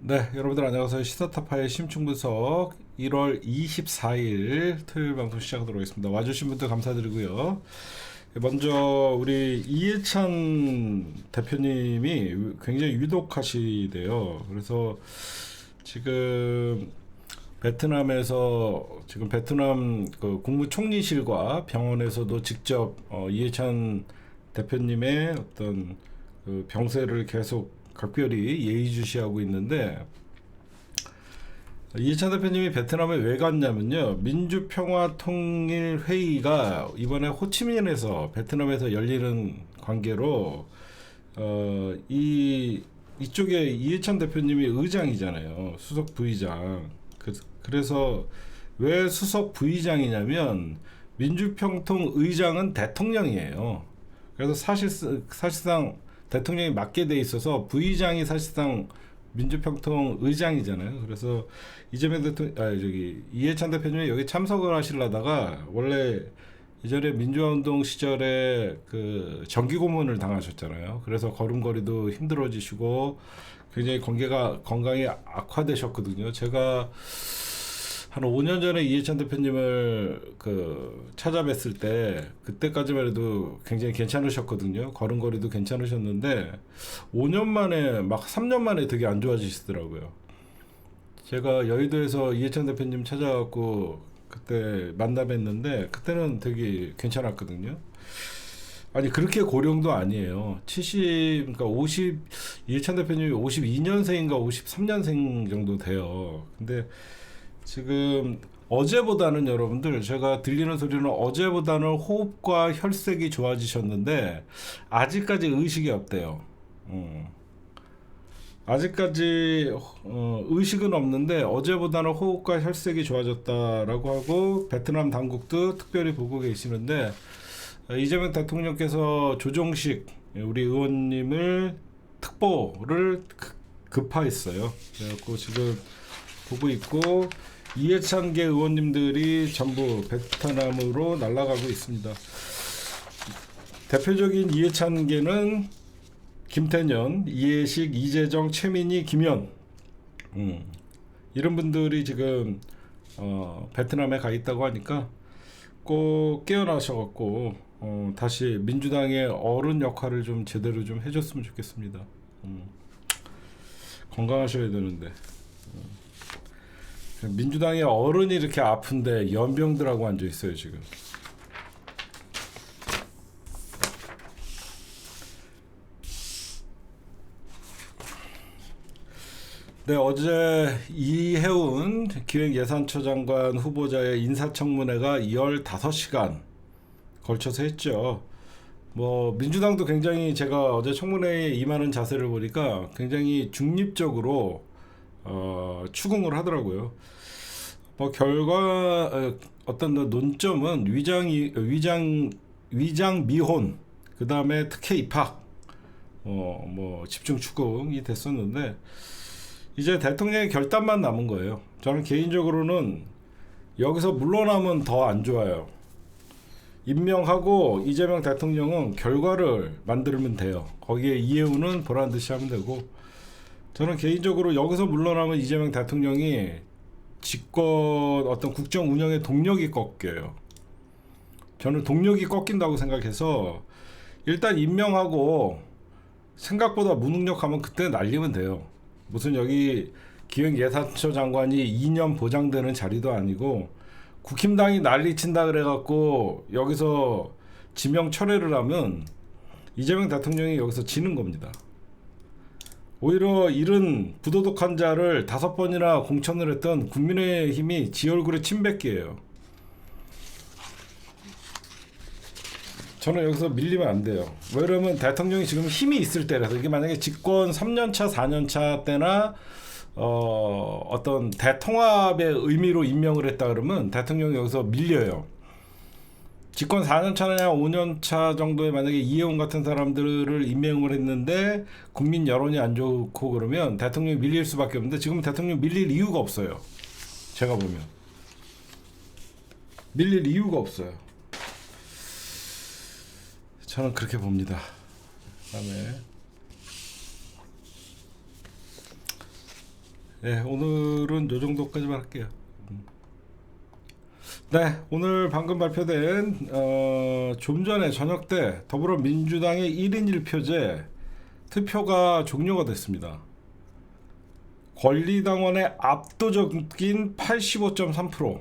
네, 여러분들 안녕하세요. 시사타파의 심층분석 1월 24일 토요일 방송 시작하도록 하겠습니다. 와주신 분들 감사드리고요. 먼저 우리 이해찬 대표님이 굉장히 유독하시대요. 그래서 지금 베트남에서 지금 베트남 그 국무총리실과 병원에서도 직접 이해찬 대표님의 어떤 그 병세를 계속 각별히 예의주시하고 있는데, 이해찬 대표님이 베트남에 왜 갔냐면요, 민주평화통일회의가 이번에 호치민에서 베트남에서 열리는 관계로 이쪽에 이해찬 대표님이 의장이잖아요, 수석 부의장. 그래서 왜 수석 부의장이냐면 민주평통 의장은 대통령이에요. 그래서 사실상 대통령이 맡게 돼 있어서 부의장이 사실상 민주평통 의장이잖아요. 그래서 이재명 대통령, 이해찬 대표님이 여기 참석을 하시려다가 원래 이전에 민주화운동 시절에 그 정기고문을 당하셨잖아요. 그래서 걸음걸이도 힘들어지시고 굉장히 건강이 악화되셨거든요. 제가 한 5년 전에 이해찬 대표님을 그 찾아뵀을 때 그때까지만 해도 굉장히 괜찮으셨거든요. 걸음걸이도 괜찮으셨는데 5년 만에 막 3년 만에 되게 안 좋아지시더라고요. 제가 여의도에서 이해찬 대표님 찾아갖고 그때 만나뵀는데 그때는 되게 괜찮았거든요. 아니 그렇게 고령도 아니에요. 70, 그러니까 50, 이해찬 대표님이 52년생인가 53년생 정도 돼요. 근데 지금 어제보다는, 여러분들 제가 들리는 소리는 어제보다는 호흡과 혈색이 좋아지셨는데 아직까지 의식이 없대요. 아직까지 의식은 없는데 어제보다는 호흡과 혈색이 좋아졌다라고 하고, 베트남 당국도 특별히 보고 계시는데 이재명 대통령께서 조정식 우리 의원님을 특보를 급파했어요. 그래갖고 지금 보고 있고, 이해찬계 의원님들이 전부 베트남으로 날아가고 있습니다. 대표적인 이해찬계는 김태년, 이해식, 이재정, 최민희, 김현, 이런 분들이 지금 베트남에 가 있다고 하니까 꼭 깨어나셔갖고 다시 민주당의 어른 역할을 좀 제대로 좀 해줬으면 좋겠습니다. 건강하셔야 되는데. 민주당의 어른이 이렇게 아픈데 연병들하고 앉아 있어요 지금. 네, 어제 이해운 기획예산처 장관 후보자의 인사청문회가 15시간 걸쳐서 했죠. 뭐 민주당도 굉장히, 제가 어제 청문회에 임하는 자세를 보니까 굉장히 중립적으로 추궁을 하더라고요. 뭐 어떤 논점은 위장 미혼, 그 다음에 특혜 입학, 뭐 집중 추궁이 됐었는데 이제 대통령의 결단만 남은 거예요. 저는 개인적으로는 여기서 물러나면 더 안 좋아요. 임명하고 이재명 대통령은 결과를 만들면 돼요. 거기에 이해우는 보란 듯이 하면 되고, 저는 개인적으로 여기서 물러나면 이재명 대통령이 집권 어떤 국정 운영의 동력이 꺾여요. 저는 동력이 꺾인다고 생각해서 일단 임명하고 생각보다 무능력하면 그때 날리면 돼요. 무슨 여기 기획예산처 장관이 2년 보장되는 자리도 아니고 국힘당이 난리친다 그래갖고 여기서 지명 철회를 하면 이재명 대통령이 여기서 지는 겁니다. 오히려 이런 부도덕한 자를 5번이나 공천을 했던 국민의힘이 지 얼굴에 침 뱉기예요. 저는 여기서 밀리면 안 돼요. 왜냐면 대통령이 지금 힘이 있을 때라서, 이게 만약에 집권 3년차, 4년차 때나 어떤 대통합의 의미로 임명을 했다 그러면 대통령이 여기서 밀려요. 집권 4년차냐 5년차 정도에 만약에 이해운 같은 사람들을 임명을 했는데 국민 여론이 안 좋고 그러면 대통령이 밀릴 수밖에 없는데, 지금 대통령이 밀릴 이유가 없어요. 제가 보면 밀릴 이유가 없어요. 저는 그렇게 봅니다. 그다음에 네, 오늘은 요 정도까지만 할게요. 네, 오늘 방금 발표된 좀 전에 저녁 때 더불어민주당의 1인 1표제 투표가 종료가 됐습니다. 권리당원의 압도적인 85.3%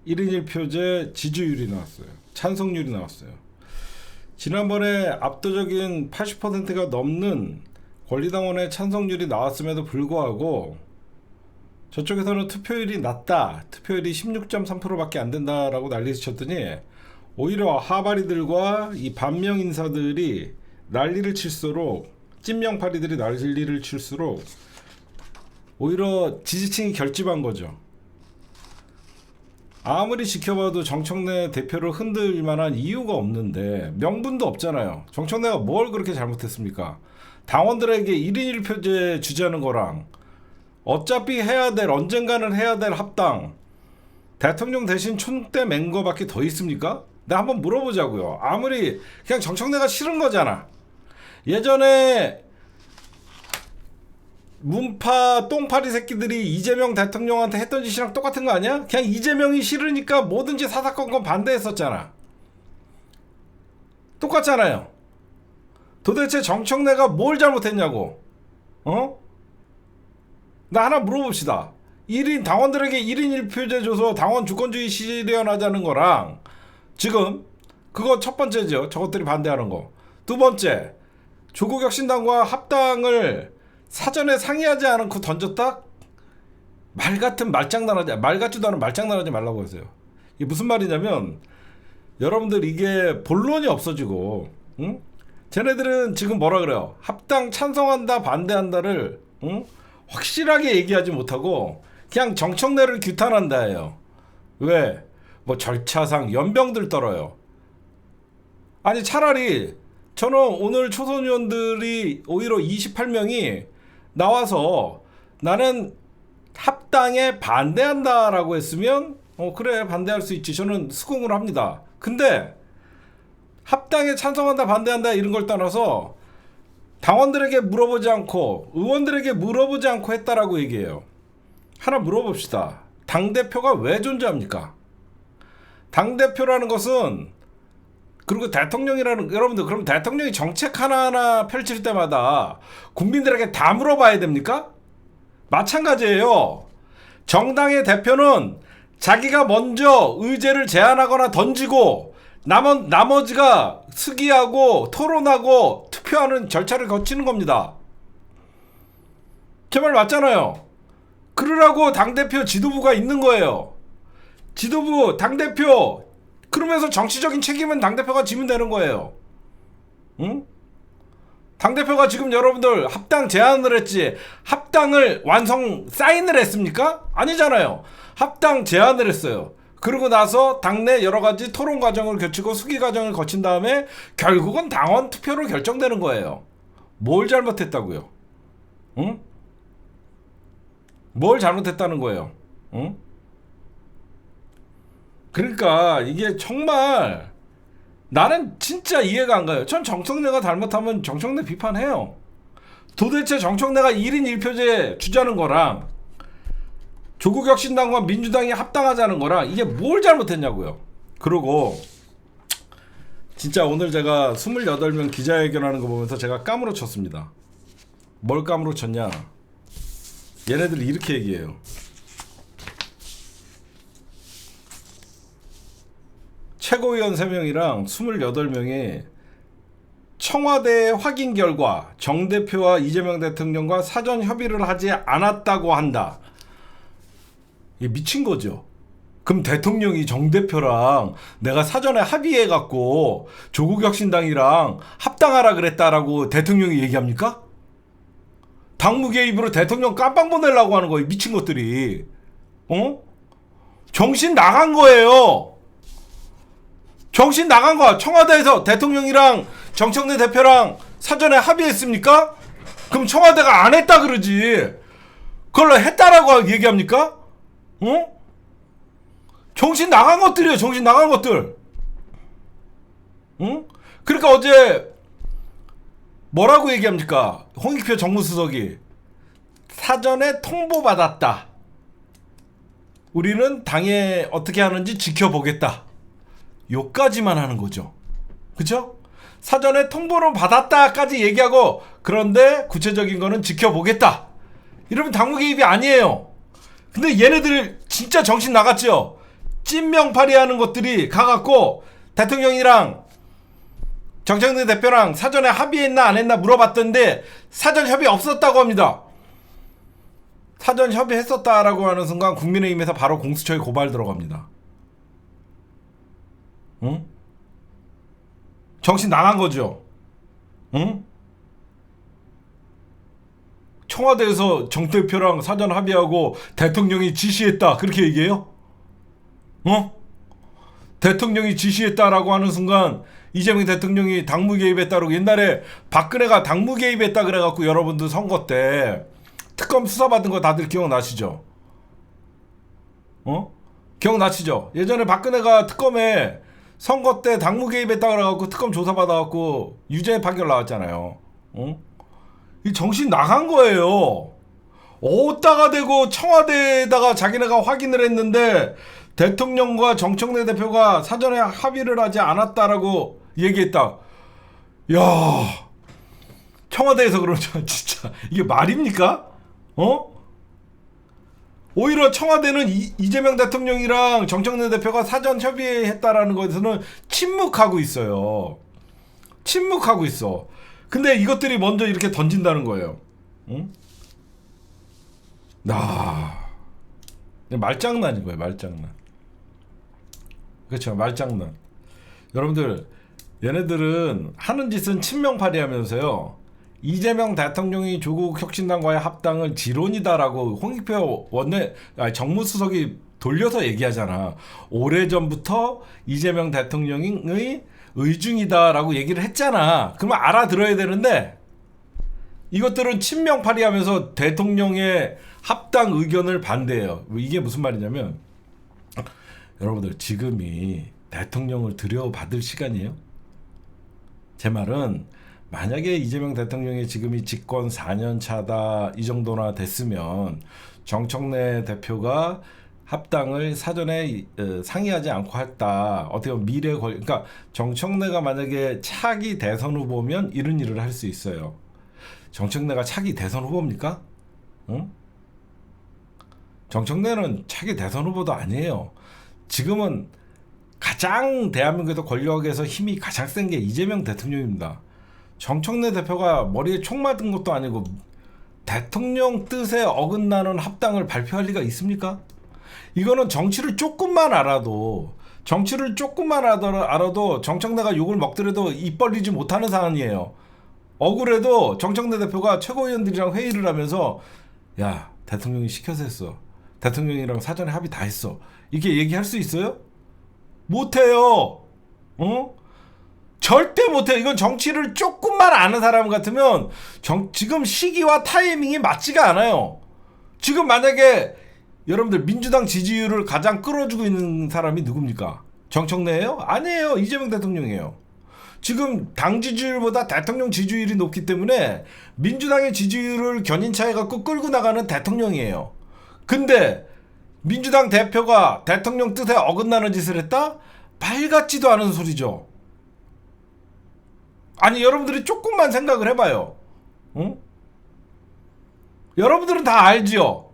1인 1표제 지지율이 나왔어요. 찬성률이 나왔어요. 지난번에 압도적인 80%가 넘는 권리당원의 찬성률이 나왔음에도 불구하고 저쪽에서는 투표율이 낮다, 투표율이 16.3%밖에 안 된다라고 난리를 쳤더니 오히려 하바리들과 이 반명 인사들이 난리를 칠수록, 찐명파리들이 난리를 칠수록 오히려 지지층이 결집한 거죠. 아무리 지켜봐도 정청래 대표를 흔들 만한 이유가 없는데, 명분도 없잖아요. 정청래가 뭘 그렇게 잘못했습니까? 당원들에게 1인 1표제 주자는 거랑 어차피 해야 될, 언젠가는 해야 될 합당, 대통령 대신 촌대 맨 거밖에 더 있습니까? 내가 한번 물어보자고요. 아무리 그냥 정청래가 싫은 거잖아. 예전에 문파 똥파리 새끼들이 이재명 대통령한테 했던 짓이랑 똑같은 거 아니야? 그냥 이재명이 싫으니까 뭐든지 사사건건 반대했었잖아. 똑같잖아요. 도대체 정청래가 뭘 잘못했냐고. 나 하나 물어봅시다. 1인 당원들에게 1인 1표제 줘서 당원 주권주의 실현하자는 거랑, 지금 그거 첫 번째죠. 저것들이 반대하는 거. 두 번째, 조국혁신당과 합당을 사전에 상의하지 않고 던졌다? 말 같은 말장난하지, 말 같지도 않은 말장난하지 말라고 하세요. 이게 무슨 말이냐면, 여러분들 이게 본론이 없어지고, 응? 쟤네들은 지금 뭐라 그래요? 합당 찬성한다 반대한다를 확실하게 얘기하지 못하고 그냥 정청래를 규탄한다 해요. 왜? 뭐 절차상 연병들 떨어요. 아니 차라리 저는 오늘 초선 의원들이 오히려 28명이 나와서 나는 합당에 반대한다라고 했으면 그래 반대할 수 있지, 저는 수긍을 합니다. 근데 합당에 찬성한다 반대한다 이런 걸 떠나서 당원들에게 물어보지 않고 의원들에게 물어보지 않고 했다라고 얘기해요. 하나 물어봅시다. 당대표가 왜 존재합니까? 당대표라는 것은, 그리고 대통령이라는, 여러분들 그럼 대통령이 정책 하나하나 펼칠 때마다 국민들에게 다 물어봐야 됩니까? 마찬가지예요. 정당의 대표는 자기가 먼저 의제를 제안하거나 던지고 나머지가 수기하고 토론하고 투표하는 절차를 거치는 겁니다. 제 말 맞잖아요. 그러라고 당대표 지도부가 있는 거예요. 지도부, 당대표, 그러면서 정치적인 책임은 당대표가 지면 되는 거예요. 응? 당대표가 지금 여러분들 합당 제안을 했지, 합당을 사인을 했습니까? 아니잖아요. 합당 제안을 했어요. 그러고 나서 당내 여러 가지 토론 과정을 거치고 수기 과정을 거친 다음에 결국은 당원 투표로 결정되는 거예요. 뭘 잘못했다고요? 응? 뭘 잘못했다는 거예요? 응? 그러니까 이게 정말 나는 진짜 이해가 안 가요. 전 정청래가 잘못하면 정청래 비판해요. 도대체 정청래가 1인 1표제 주자는 거랑 조국혁신당과 민주당이 합당하자는 거랑 이게 뭘 잘못했냐고요. 그리고 진짜 오늘 제가 28명 기자회견하는 거 보면서 제가 까무러쳤습니다. 뭘 까무러쳤냐, 얘네들이 이렇게 얘기해요. 최고위원 3명이랑 28명이 청와대 확인 결과 정 대표와 이재명 대통령과 사전 협의를 하지 않았다고 한다. 이게 미친 거죠. 그럼 대통령이 정 대표랑 내가 사전에 합의해갖고 조국혁신당이랑 합당하라 그랬다라고 대통령이 얘기합니까? 당무 개입으로 대통령 깜빵 보내려고 하는 거예요. 미친 것들이. 정신 나간 거예요. 정신 나간 거야. 청와대에서 대통령이랑 정청래 대표랑 사전에 합의했습니까? 그럼 청와대가 안 했다 그러지. 그걸 했다라고 얘기합니까? 정신 나간 것들이에요. 정신 나간 것들. 그러니까 어제 뭐라고 얘기합니까? 홍익표 정무수석이 사전에 통보받았다. 우리는 당에 어떻게 하는지 지켜보겠다. 요까지만 하는 거죠. 그쵸? 사전에 통보는 받았다까지 얘기하고 그런데 구체적인 거는 지켜보겠다. 이러면 당무 개입이 아니에요. 근데 얘네들 진짜 정신 나갔죠? 찐명파리 하는 것들이 가갖고 대통령이랑 정청래 대표랑 사전에 합의했나 안 했나 물어봤던데 사전 협의 없었다고 합니다. 사전 협의했었다라고 하는 순간 국민의힘에서 바로 공수처에 고발 들어갑니다. 응? 정신 나간 거죠. 응? 청와대에서 정 대표랑 사전 합의하고 대통령이 지시했다 그렇게 얘기해요? 대통령이 지시했다라고 하는 순간 이재명 대통령이 당무 개입했다고 옛날에 박근혜가 당무 개입했다 그래갖고 여러분들 선거 때 특검 수사받은 거 다들 기억나시죠? 기억나시죠? 예전에 박근혜가 특검에 선거 때 당무 개입했다 그래갖고 특검 조사받아갖고 유죄 판결 나왔잖아요. 이 정신 나간 거예요. 어디다가 대고 청와대에다가 자기네가 확인을 했는데 대통령과 정청래 대표가 사전에 합의를 하지 않았다라고 얘기했다. 야, 청와대에서 그러면 진짜 이게 말입니까? 오히려 청와대는 이재명 대통령이랑 정청래 대표가 사전 협의했다라는 것에서는 침묵하고 있어요. 침묵하고 있어. 근데 이것들이 먼저 이렇게 던진다는 거예요. 응? 말장난인 거예요. 말장난. 그렇죠. 말장난. 여러분들 얘네들은 하는 짓은 친명파리 하면서요. 이재명 대통령이 조국 혁신당과의 합당은 지론이다라고 홍익표 정무수석이 돌려서 얘기하잖아. 오래전부터 이재명 대통령의 의중이다라고 얘기를 했잖아. 그러면 알아들어야 되는데 이것들은 친명파리 하면서 대통령의 합당 의견을 반대해요. 이게 무슨 말이냐면 여러분들 지금이 대통령을 들여받을 시간이에요. 제 말은 만약에 이재명 대통령이 지금이 집권 4년 차다 이 정도나 됐으면 정청래 대표가 합당을 사전에 상의하지 않고 했다. 어떻게 보면 그러니까 정청래가 만약에 차기 대선 후보면 이런 일을 할 수 있어요. 정청래가 차기 대선 후보입니까? 응? 정청래는 차기 대선 후보도 아니에요. 지금은 가장 대한민국에서 권력에서 힘이 가장 센 게 이재명 대통령입니다. 정청래 대표가 머리에 총 맞은 것도 아니고 대통령 뜻에 어긋나는 합당을 발표할 리가 있습니까? 이거는 정치를 조금만 알아도 정청래가 욕을 먹더라도 입 벌리지 못하는 사안이에요. 억울해도 정청래 대표가 최고위원들이랑 회의를 하면서 야 대통령이 시켜서 했어. 대통령이랑 사전에 합의 다 했어. 이렇게 얘기할 수 있어요? 못해요. 절대 못해요. 이건 정치를 조금만 아는 사람 같으면 지금 시기와 타이밍이 맞지가 않아요. 지금 만약에 여러분들 민주당 지지율을 가장 끌어주고 있는 사람이 누굽니까? 정청래예요? 아니에요. 이재명 대통령이에요. 지금 당 지지율보다 대통령 지지율이 높기 때문에 민주당의 지지율을 견인차에 갖고 끌고 나가는 대통령이에요. 근데 민주당 대표가 대통령 뜻에 어긋나는 짓을 했다? 말 같지도 않은 소리죠. 아니 여러분들이 조금만 생각을 해봐요. 응? 여러분들은 다 알지요.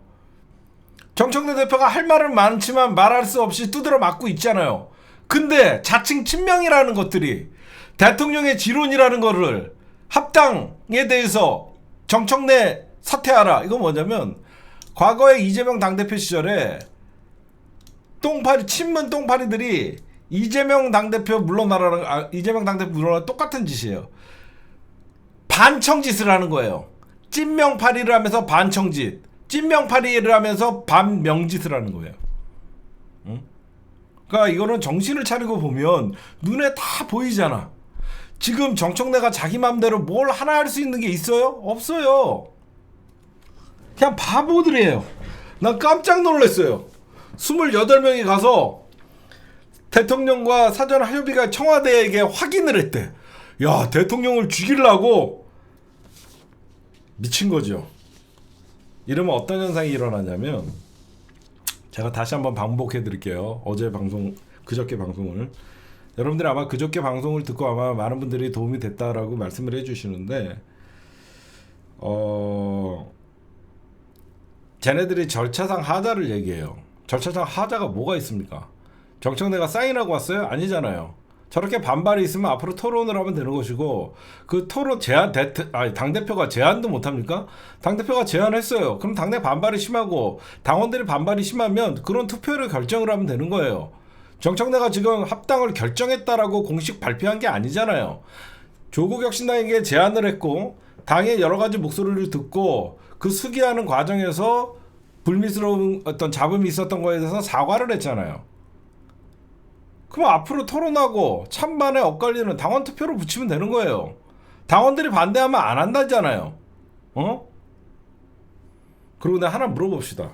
정청래 대표가 할 말은 많지만 말할 수 없이 두드려 맞고 있잖아요. 근데 자칭 친명이라는 것들이 대통령의 지론이라는 거를 합당에 대해서 정청래 사퇴하라. 이건 뭐냐면 과거에 이재명 당대표 시절에 친문 똥파리들이 이재명 당대표 물러나라 똑같은 짓이에요. 반청짓을 하는 거예요. 찐명파리를 하면서 반청짓, 찐명파리를 하면서 반명짓을 하는 거예요. 응? 그러니까 이거는 정신을 차리고 보면 눈에 다 보이잖아. 지금 정청래가 자기 맘대로 뭘 하나 할 수 있는 게 있어요? 없어요. 그냥 바보들이에요. 난 깜짝 놀랐어요. 28명이 가서 대통령과 사전 협의가 청와대에게 확인을 했대. 야, 대통령을 죽이려고 미친 거죠. 이러면 어떤 현상이 일어나냐면, 제가 다시 한번 반복해 드릴게요. 어제 방송, 그저께 방송을. 여러분들이 아마 그저께 방송을 듣고 아마 많은 분들이 도움이 됐다라고 말씀을 해주시는데, 쟤네들이 절차상 하자를 얘기해요. 절차상 하자가 뭐가 있습니까? 정청래가 사인하고 왔어요? 아니잖아요. 저렇게 반발이 있으면 앞으로 토론을 하면 되는 것이고, 그 토론 제안, 당대표가 제안도 못합니까? 당대표가 제안했어요. 그럼 당내 반발이 심하고 당원들이 반발이 심하면 그런 투표를 결정을 하면 되는 거예요. 정청래가 지금 합당을 결정했다라고 공식 발표한 게 아니잖아요. 조국혁신당에게 제안을 했고, 당의 여러 가지 목소리를 듣고 그 수기하는 과정에서 불미스러운 어떤 잡음이 있었던 거에 대해서 사과를 했잖아요. 그럼 앞으로 토론하고 찬반에 엇갈리는 당원 투표로 붙이면 되는 거예요. 당원들이 반대하면 안 한다잖아요. 그리고 내가 하나 물어봅시다.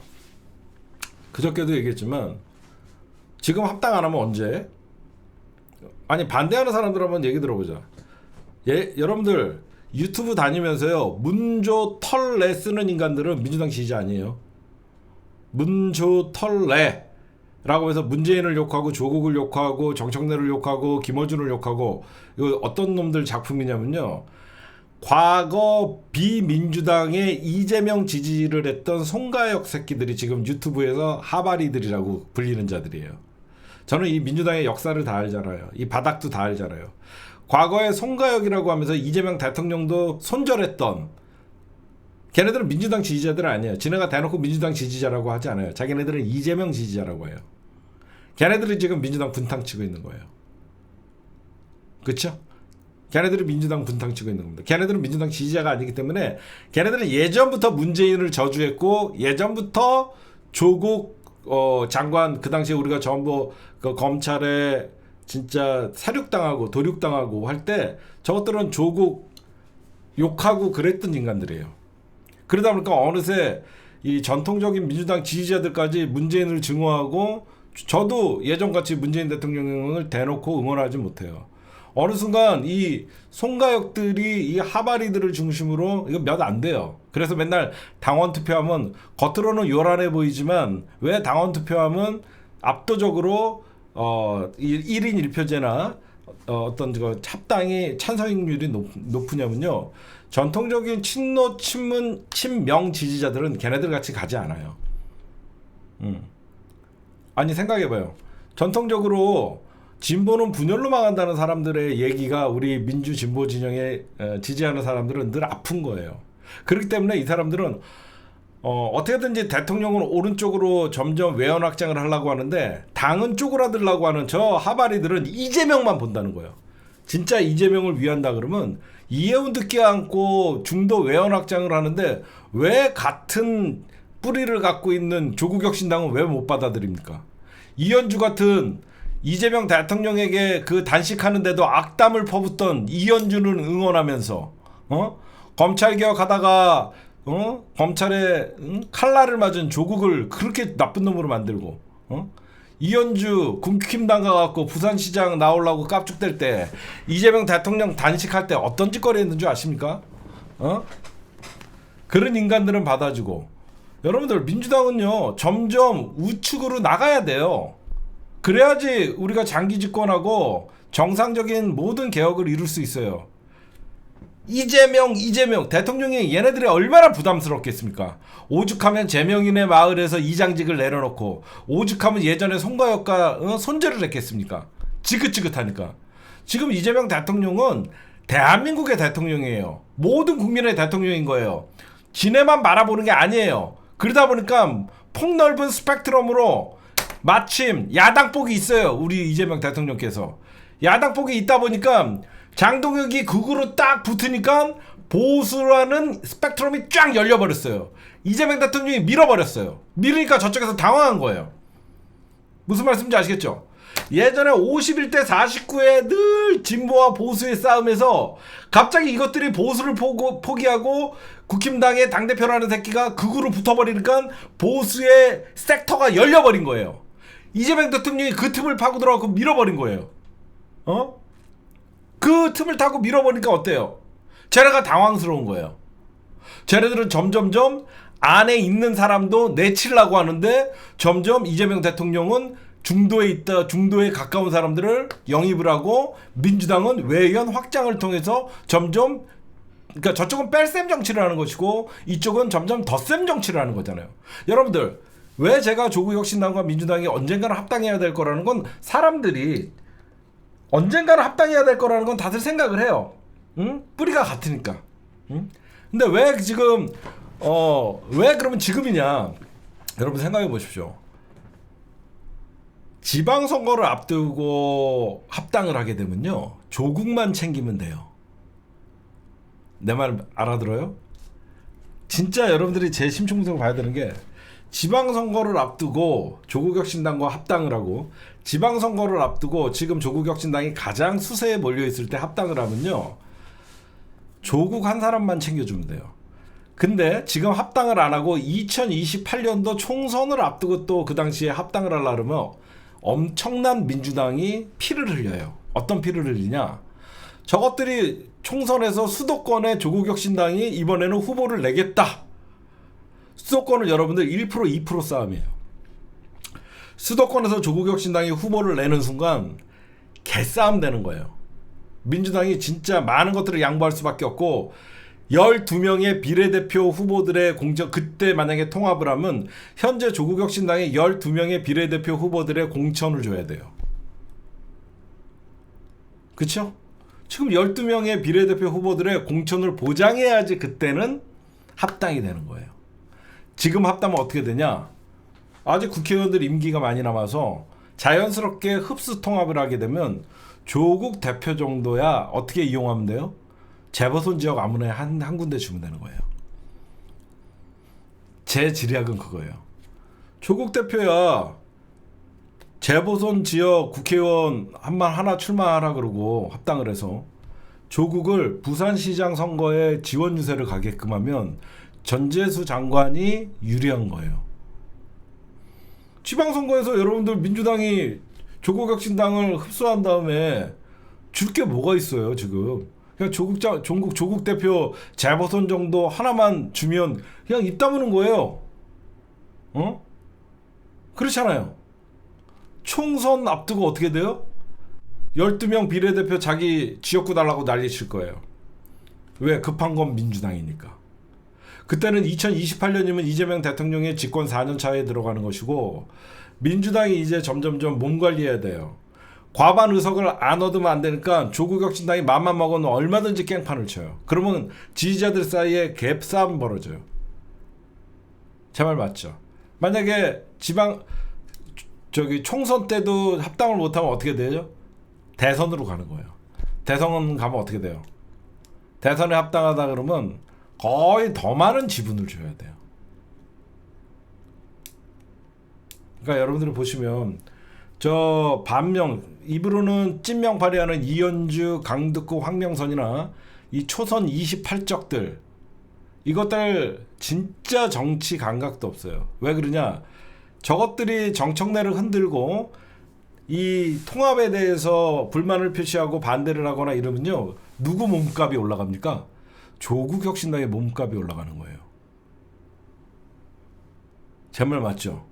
그저께도 얘기했지만, 지금 합당 안 하면 언제? 아니, 반대하는 사람들 한번 얘기 들어보자. 여러분들 유튜브 다니면서요, 문조 털레 쓰는 인간들은 민주당 지지자 아니에요. 문조 털레 라고 해서 문재인을 욕하고 조국을 욕하고 정청래를 욕하고 김어준을 욕하고, 이거 어떤 놈들 작품이냐면요, 과거 비민주당의 이재명 지지를 했던 송가혁 새끼들이 지금 유튜브에서 하바리들이라고 불리는 자들이에요. 저는 이 민주당의 역사를 다 알잖아요. 이 바닥도 다 알잖아요. 과거에 송가혁이라고 하면서 이재명 대통령도 손절했던, 걔네들은 민주당 지지자들 아니에요. 지네가 대놓고 민주당 지지자라고 하지 않아요. 자기네들은 이재명 지지자라고 해요. 걔네들이 지금 민주당 분탕 치고 있는 거예요. 그쵸? 걔네들이 민주당 분탕 치고 있는 겁니다. 걔네들은 민주당 지지자가 아니기 때문에, 걔네들은 예전부터 문재인을 저주했고, 예전부터 조국 장관, 그 당시에 우리가 전부 그 검찰에 진짜 사륙당하고 도륙당하고 할 때 저것들은 조국 욕하고 그랬던 인간들이에요. 그러다 보니까 어느새 이 전통적인 민주당 지지자들까지 문재인을 증오하고, 저도 예전같이 문재인 대통령을 대놓고 응원하지 못해요. 어느 순간 이 송가역들이 이 하바리들을 중심으로, 이거 몇 안 돼요. 그래서 맨날 당원 투표하면 겉으로는 요란해 보이지만, 왜 당원 투표하면 압도적으로 1인 1표제나 어떤 합당이 찬성률이 높으냐면요, 전통적인 친노 친명 지지자들은 걔네들 같이 가지 않아요. 아니, 생각해봐요. 전통적으로 진보는 분열로 망한다는 사람들의 얘기가 우리 민주 진보 진영에 지지하는 사람들은 늘 아픈 거예요. 그렇기 때문에 이 사람들은 어떻게든지 대통령은 오른쪽으로 점점 외연 확장을 하려고 하는데, 당은 쪼그라들려고 하는 저 하바리들은 이재명만 본다는 거예요. 진짜 이재명을 위한다 그러면 이해운 듣기 않고 중도 외연 확장을 하는데, 왜 같은 뿌리를 갖고 있는 조국혁신당은 왜 못 받아들입니까? 이현주 같은 이재명 대통령에게 그 단식하는데도 악담을 퍼붓던 이현주는 응원하면서, 검찰개혁하다가 검찰에 칼날을 맞은 조국을 그렇게 나쁜 놈으로 만들고, 이현주 군킴당 가갖고 부산시장 나오려고 깝죽댈 때 이재명 대통령 단식할 때 어떤 짓거리 했는 줄 아십니까? 그런 인간들은 받아주고, 여러분들 민주당은요 점점 우측으로 나가야 돼요. 그래야지 우리가 장기 집권하고 정상적인 모든 개혁을 이룰 수 있어요. 이재명 대통령이 얘네들이 얼마나 부담스럽겠습니까? 오죽하면 재명인의 마을에서 이장직을 내려놓고, 오죽하면 예전에 송가혁과 손절을 했겠습니까? 지긋지긋하니까. 지금 이재명 대통령은 대한민국의 대통령이에요. 모든 국민의 대통령인 거예요. 지네만 바라보는 게 아니에요. 그러다 보니까 폭넓은 스펙트럼으로 마침 야당복이 있어요. 우리 이재명 대통령께서. 야당복이 있다 보니까 장동혁이 극으로 딱 붙으니까 보수라는 스펙트럼이 쫙 열려버렸어요. 이재명 대통령이 밀어버렸어요. 밀으니까 저쪽에서 당황한 거예요. 무슨 말씀인지 아시겠죠? 예전에 51대 49의 늘 진보와 보수의 싸움에서 갑자기 이것들이 보수를 포기하고 국힘당의 당대표라는 새끼가 극으로 붙어버리니까 보수의 섹터가 열려버린 거예요. 이재명 대통령이 그 틈을 파고 들어가고 밀어버린 거예요. 그 틈을 타고 밀어버리니까 어때요? 쟤네가 당황스러운 거예요. 쟤네들은 점점점 안에 있는 사람도 내치려고 하는데 점점 이재명 대통령은 중도에 가까운 사람들을 영입을 하고 민주당은 외연 확장을 통해서 점점 그러니까 저쪽은 뺄셈 정치를 하는 것이고 이쪽은 점점 덧셈 정치를 하는 거잖아요. 여러분들 왜 제가 조국혁신당과 민주당이 언젠가는 합당해야 될 거라는 건 사람들이 언젠가는 합당해야 될 거라는 건 다들 생각을 해요. 응? 뿌리가 같으니까. 응? 근데 왜 지금 왜 그러면 지금이냐? 여러분 생각해 보십시오. 지방선거를 앞두고 합당을 하게 되면요. 조국만 챙기면 돼요. 내 말 알아들어요? 진짜 여러분들이 제 심층분석을 봐야 되는 게 지방선거를 앞두고 조국혁신당과 합당을 하고 지방선거를 앞두고 지금 조국혁신당이 가장 수세에 몰려있을 때 합당을 하면요. 조국 한 사람만 챙겨주면 돼요. 근데 지금 합당을 안 하고 2028년도 총선을 앞두고 또 그 당시에 합당을 하려면 엄청난 민주당이 피를 흘려요. 어떤 피를 흘리냐? 저것들이 총선에서 수도권에 조국혁신당이 이번에는 후보를 내겠다. 수도권은 여러분들 1% 2% 싸움이에요. 수도권에서 조국혁신당이 후보를 내는 순간 개싸움 되는 거예요. 민주당이 진짜 많은 것들을 양보할 수밖에 없고 12명의 비례대표 후보들의 공천 그때 만약에 통합을 하면 현재 조국혁신당의 12명의 비례대표 후보들의 공천을 줘야 돼요. 그쵸? 지금 12명의 비례대표 후보들의 공천을 보장해야지 그때는 합당이 되는 거예요. 지금 합당은 어떻게 되냐? 아직 국회의원들 임기가 많이 남아서 자연스럽게 흡수 통합을 하게 되면 조국 대표 정도야 어떻게 이용하면 돼요? 재보선 지역 아무나 한 군데 주면 되는 거예요. 제 지략은 그거예요. 조국 대표야 재보선 지역 국회의원 하나 출마하라 그러고 합당을 해서 조국을 부산시장 선거에 지원 유세를 가게끔 하면 전재수 장관이 유리한 거예요. 지방선거에서 여러분들 민주당이 조국혁신당을 흡수한 다음에 줄 게 뭐가 있어요 지금. 그냥 조국 대표 재보선 정도 하나만 주면 그냥 입 다무는 거예요. 그렇잖아요. 총선 앞두고 어떻게 돼요? 12명 비례대표 자기 지역구 달라고 난리 칠 거예요. 왜? 급한 건 민주당이니까. 그때는 2028년이면 이재명 대통령의 집권 4년 차에 들어가는 것이고 민주당이 이제 점점점 몸 관리해야 돼요. 과반 의석을 안 얻으면 안 되니까 조국혁신당이 맘만 먹으면 얼마든지 깽판을 쳐요. 그러면 지지자들 사이에 갭싸움 벌어져요. 제 말 맞죠? 만약에 총선 때도 합당을 못하면 어떻게 되죠? 대선으로 가는 거예요. 대선 가면 어떻게 돼요? 대선에 합당하다 그러면 거의 더 많은 지분을 줘야 돼요. 그러니까 여러분들이 보시면 저 반명 입으로는 찐명 발휘하는 이현주, 강득구, 황명선이나 이 초선 28적들 이것들 진짜 정치 감각도 없어요. 왜 그러냐? 저것들이 정청래를 흔들고 이 통합에 대해서 불만을 표시하고 반대를 하거나 이러면요. 누구 몸값이 올라갑니까? 조국혁신당의 몸값이 올라가는 거예요. 제 말 맞죠?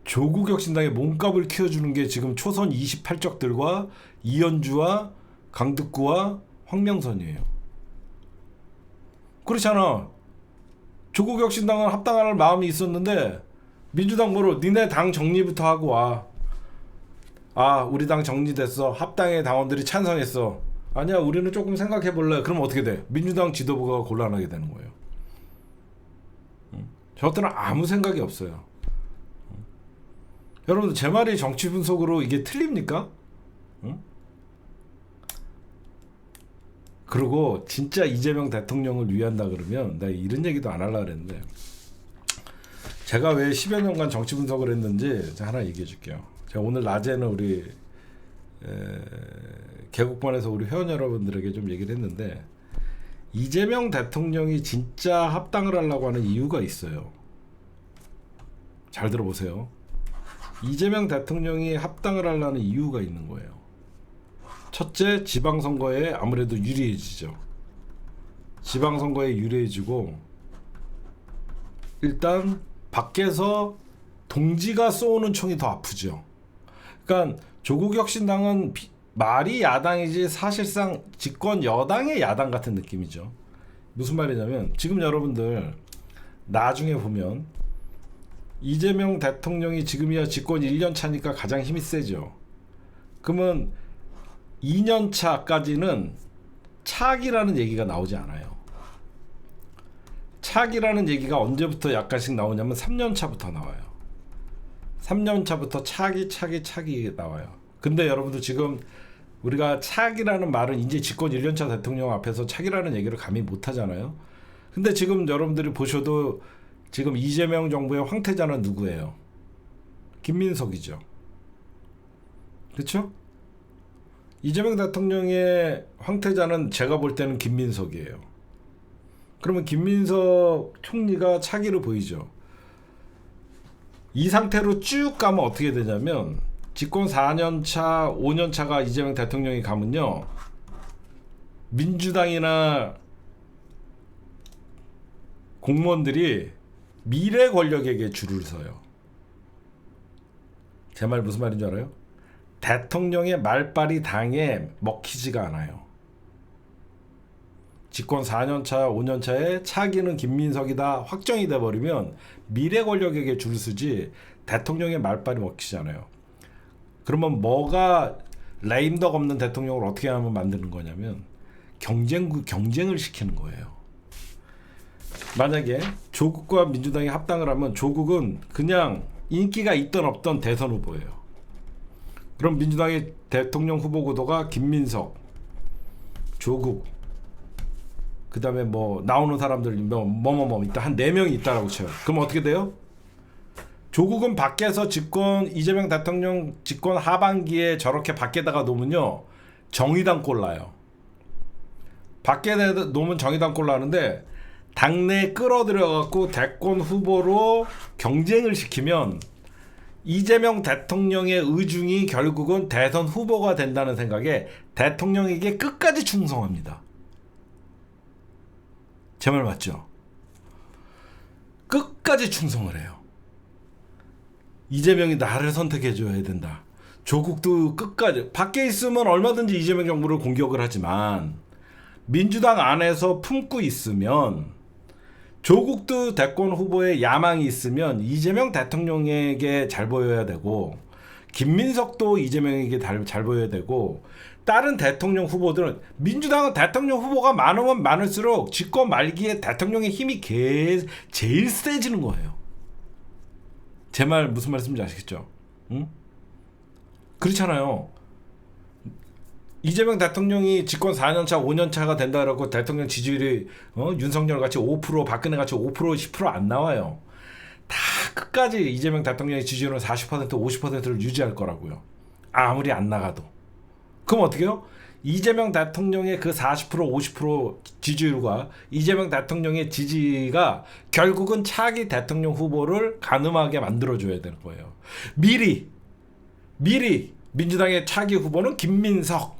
조국혁신당의 몸값을 키워주는 게 지금 초선 28적들과 이현주와 강득구와 황명선이에요. 그렇잖아. 조국혁신당은 합당할 마음이 있었는데 민주당 뭐로 니네 당 정리부터 하고 와. 아 우리 당 정리됐어. 합당의 당원들이 찬성했어. 아니야 우리는 조금 생각해볼래. 그럼 어떻게 돼? 민주당 지도부가 곤란하게 되는 거예요. 저것들은 아무 생각이 없어요. 여러분들 제 말이 정치 분석으로 이게 틀립니까? 그리고 진짜 이재명 대통령을 위한다 그러면 내가 이런 얘기도 안 하려고 그랬는데 제가 왜 10여 년간 정치 분석을 했는지 제가 하나 얘기해 줄게요. 제가 오늘 낮에는 우리 개국반에서 우리 회원 여러분들에게 좀 얘기를 했는데 이재명 대통령이 진짜 합당을 하려고 하는 이유가 있어요. 잘 들어보세요. 이재명 대통령이 합당을 하려는 이유가 있는 거예요. 첫째, 지방선거에 아무래도 유리해지죠. 지방선거에 유리해지고 일단 밖에서 동지가 쏘는 총이 더 아프죠. 그러니까 조국혁신당은 말이 야당이지 사실상 집권 여당의 야당 같은 느낌이죠. 무슨 말이냐면 지금 여러분들 나중에 보면 이재명 대통령이 지금이야 집권 1년 차니까 가장 힘이 세죠. 그러면 2년 차까지는 차기라는 얘기가 나오지 않아요. 차기라는 얘기가 언제부터 약간씩 나오냐면 3년 차부터 나와요. 3년 차부터 차기 나와요. 근데 여러분들 지금 우리가 차기라는 말은 이제 집권 1년 차 대통령 앞에서 차기라는 얘기를 감히 못 하잖아요. 근데 지금 여러분들이 보셔도 지금 이재명 정부의 황태자는 누구예요? 김민석이죠. 그렇죠? 이재명 대통령의 황태자는 제가 볼 때는 김민석이에요. 그러면 김민석 총리가 차기로 보이죠. 이 상태로 쭉 가면 어떻게 되냐면 집권 4년 차, 5년 차가 이재명 대통령이 가면요. 민주당이나 공무원들이 미래 권력에게 줄을 서요. 제 말 무슨 말인 줄 알아요? 대통령의 말빨이 당에 먹히지가 않아요. 집권 4년 차, 5년 차에 차기는 김민석이다 확정이 돼버리면 미래 권력에게 줄을 서지 대통령의 말빨이 먹히지 않아요. 그러면 뭐가 레임덕 없는 대통령을 어떻게 하면 만드는 거냐면 경쟁을 시키는 거예요. 만약에 조국과 민주당이 합당을 하면 조국은 그냥 인기가 있던 없던 대선 후보예요. 그럼 민주당의 대통령 후보 구도가 김민석, 조국, 그 다음에 뭐 나오는 사람들 뭐뭐뭐 있다 한 4명이 있다라고 쳐요. 그럼 어떻게 돼요? 조국은 밖에서 이재명 대통령 집권 하반기에 저렇게 밖에다가 놓으면요 정의당 꼴나요. 밖에 놓으면 정의당 꼴나는데 당내에 끌어들여갖고 대권 후보로 경쟁을 시키면 이재명 대통령의 의중이 결국은 대선 후보가 된다는 생각에 대통령에게 끝까지 충성합니다. 제 말 맞죠? 끝까지 충성을 해요. 이재명이 나를 선택해줘야 된다. 조국도 끝까지 밖에 있으면 얼마든지 이재명 정부를 공격을 하지만 민주당 안에서 품고 있으면 조국도 대권 후보에 야망이 있으면 이재명 대통령에게 잘 보여야 되고 김민석도 이재명에게 잘 보여야 되고 다른 대통령 후보들은 민주당은 대통령 후보가 많으면 많을수록 집권 말기에 대통령의 힘이 제일 세지는 거예요. 제 말 무슨 말씀인지 아시겠죠? 응? 그렇잖아요. 이재명 대통령이 집권 4년차, 5년차가 된다라고 대통령 지지율이 윤석열 같이 5%, 박근혜 같이 5%, 10% 안 나와요. 다 끝까지 이재명 대통령의 지지율은 40%, 50%를 유지할 거라고요. 아무리 안 나가도. 그럼 어떻게 해요? 이재명 대통령의 그 40%, 50% 지지율과 이재명 대통령의 지지가 결국은 차기 대통령 후보를 가늠하게 만들어줘야 되는 거예요. 미리 민주당의 차기 후보는 김민석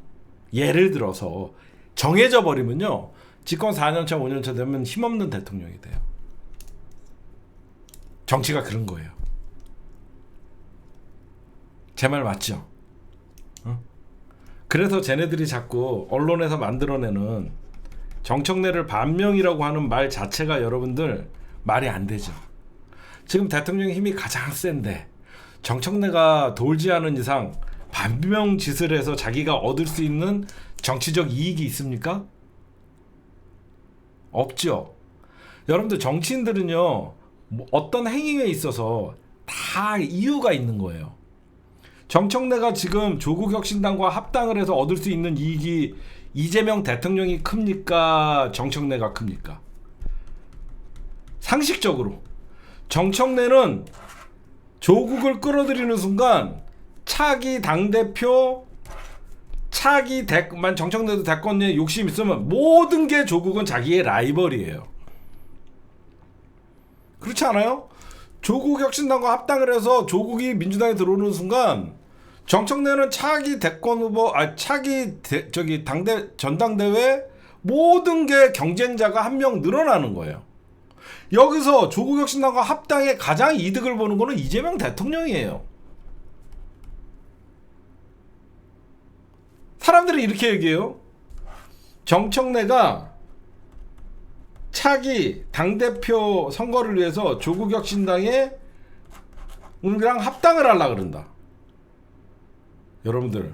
예를 들어서 정해져 버리면요. 집권 4년차, 5년차 되면 힘없는 대통령이 돼요. 정치가 그런 거예요. 제 말 맞죠? 그래서 쟤네들이 자꾸 언론에서 만들어내는 정청래를 반명이라고 하는 말 자체가 여러분들 말이 안 되죠. 지금 대통령의 힘이 가장 센데 정청래가 돌지 않은 이상 반명 짓을 해서 자기가 얻을 수 있는 정치적 이익이 있습니까? 없죠. 여러분들 정치인들은요 어떤 행위에 있어서 다 이유가 있는 거예요. 정청래가 지금 조국혁신당과 합당을 해서 얻을 수 있는 이익이 이재명 대통령이 큽니까? 정청래가 큽니까? 상식적으로 정청래는 조국을 끌어들이는 순간 차기 당대표 정청래도 대권에 욕심 있으면 모든 게 조국은 자기의 라이벌이에요. 그렇지 않아요? 조국혁신당과 합당을 해서 조국이 민주당에 들어오는 순간 정청래는 차기 대권 후보, 전당대회 모든 게 경쟁자가 한 명 늘어나는 거예요. 여기서 조국혁신당과 합당에 가장 이득을 보는 거는 이재명 대통령이에요. 사람들이 이렇게 얘기해요. 정청래가 차기 당대표 선거를 위해서 조국혁신당에 우리랑 합당을 하려고 그런다. 여러분들,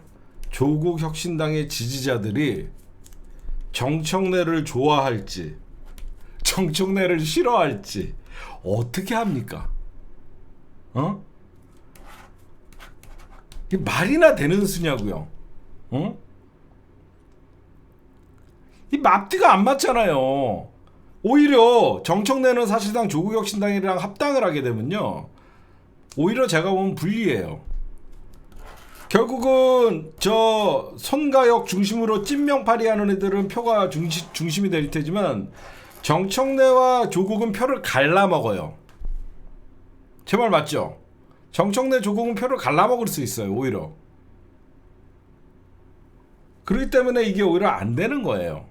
조국혁신당의 지지자들이 정청래를 좋아할지 정청래를 싫어할지 어떻게 합니까? 이게 말이나 되는 수냐고요. 이 앞뒤가 안 맞잖아요. 오히려 정청래는 사실상 조국혁신당이랑 합당을 하게 되면요, 오히려 제가 보면 불리해요. 결국은 저 손가역 중심으로 찐명파리 하는 애들은 표가 중심이 될 테지만 정청래와 조국은 표를 갈라먹어요. 제 말 맞죠? 정청래 조국은 표를 갈라먹을 수 있어요. 오히려. 그렇기 때문에 이게 오히려 안 되는 거예요.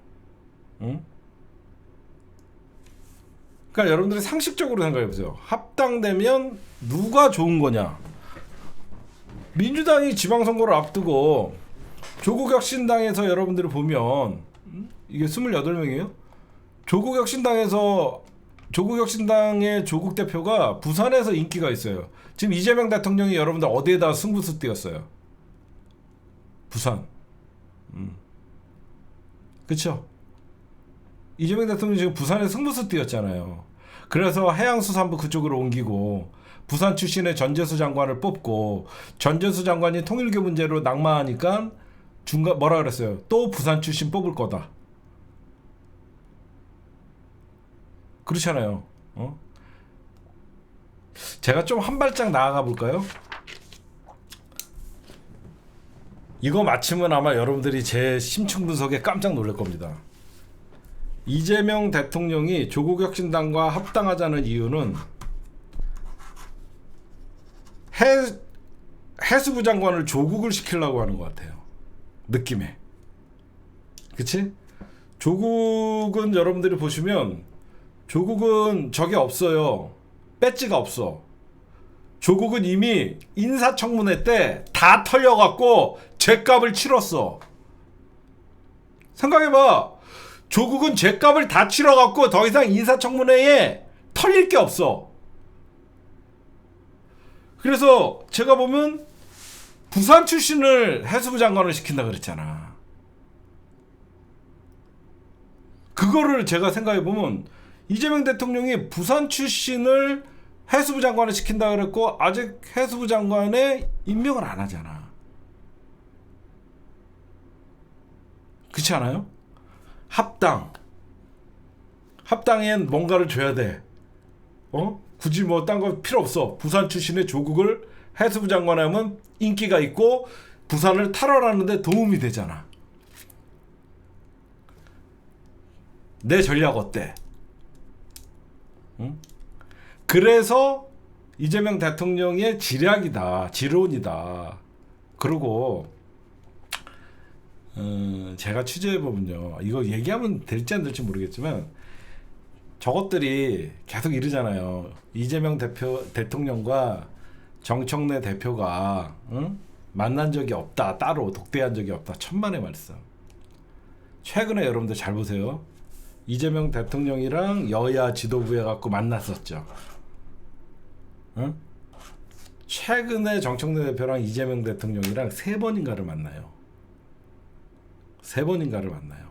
그러니까 여러분들이 상식적으로 생각해보세요. 합당되면 누가 좋은 거냐? 민주당이 지방선거를 앞두고 조국혁신당에서 여러분들이 보면 이게 28명이에요? 조국혁신당의 조국 대표가 부산에서 인기가 있어요. 지금 이재명 대통령이 여러분들 어디에다 승부수 띄었어요? 부산. 그쵸? 이재명 대통령이 지금 부산에 승부수 띄었잖아요. 그래서 해양수산부 그쪽으로 옮기고 부산 출신의 전재수 장관을 뽑고, 전재수 장관이 통일교 문제로 낙마하니까 뭐라 그랬어요? 또 부산 출신 뽑을 거다. 그렇잖아요. 제가 좀 한 발짝 나아가 볼까요? 이거 맞히면 아마 여러분들이 제 심층 분석에 깜짝 놀랄 겁니다. 이재명 대통령이 조국혁신당과 합당하자는 이유는 해수부 장관을 조국을 시키려고 하는 것 같아요. 느낌에. 그치? 조국은 여러분들이 보시면 조국은 저게 없어요. 배지가 없어. 조국은 이미 인사청문회 때 다 털려갖고 죗값을 치렀어. 생각해봐. 조국은 죗값을 다 치러갖고 더 이상 인사청문회에 털릴 게 없어. 그래서 제가 보면 부산 출신을 해수부 장관을 시킨다 그랬잖아. 그거를 제가 생각해보면 이재명 대통령이 부산 출신을 해수부 장관을 시킨다 그랬고 아직 해수부 장관에 임명을 안 하잖아. 그렇지 않아요? 합당엔 뭔가를 줘야 돼. 굳이 뭐 딴 거 필요 없어. 부산 출신의 조국을 해수부 장관 하면 인기가 있고 부산을 탈환하는데 도움이 되잖아. 내 전략 어때? 그래서 이재명 대통령의 지략이다, 지론이다. 그리고 제가 취재해보면요, 이거 얘기하면 될지 안 될지 모르겠지만 저것들이 계속 이러잖아요. 이재명 대통령과 정청래 대표가 만난 적이 없다, 따로 독대한 적이 없다. 천만의 말씀. 최근에 여러분들 잘 보세요. 이재명 대통령이랑 여야 지도부에 갖고 만났었죠. 최근에 정청래 대표랑 이재명 대통령이랑 3번인가를 만나요. 3번인가를 만나요.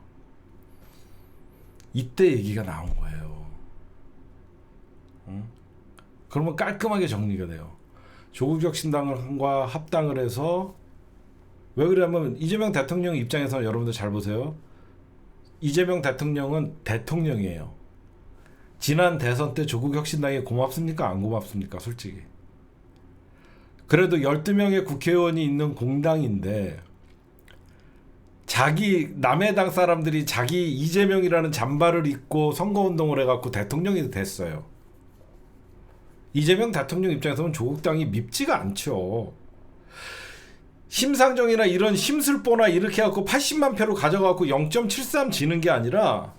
이때 얘기가 나온 거예요. 그러면 깔끔하게 정리가 돼요. 조국혁신당과 합당을 해서, 왜 그러냐면 이재명 대통령 입장에서 여러분들 잘 보세요. 이재명 대통령은 대통령이에요. 지난 대선 때 조국혁신당이 고맙습니까? 안 고맙습니까? 솔직히. 그래도 12명의 국회의원이 있는 공당인데 남의 당 사람들이 자기 이재명이라는 잠바를 입고 선거운동을 해갖고 대통령이 됐어요. 이재명 대통령 입장에서는 조국당이 밉지가 않죠. 심상정이나 이런 심술보나 이렇게 해갖고 80만 표를 가져가고 0.73 지는 게 아니라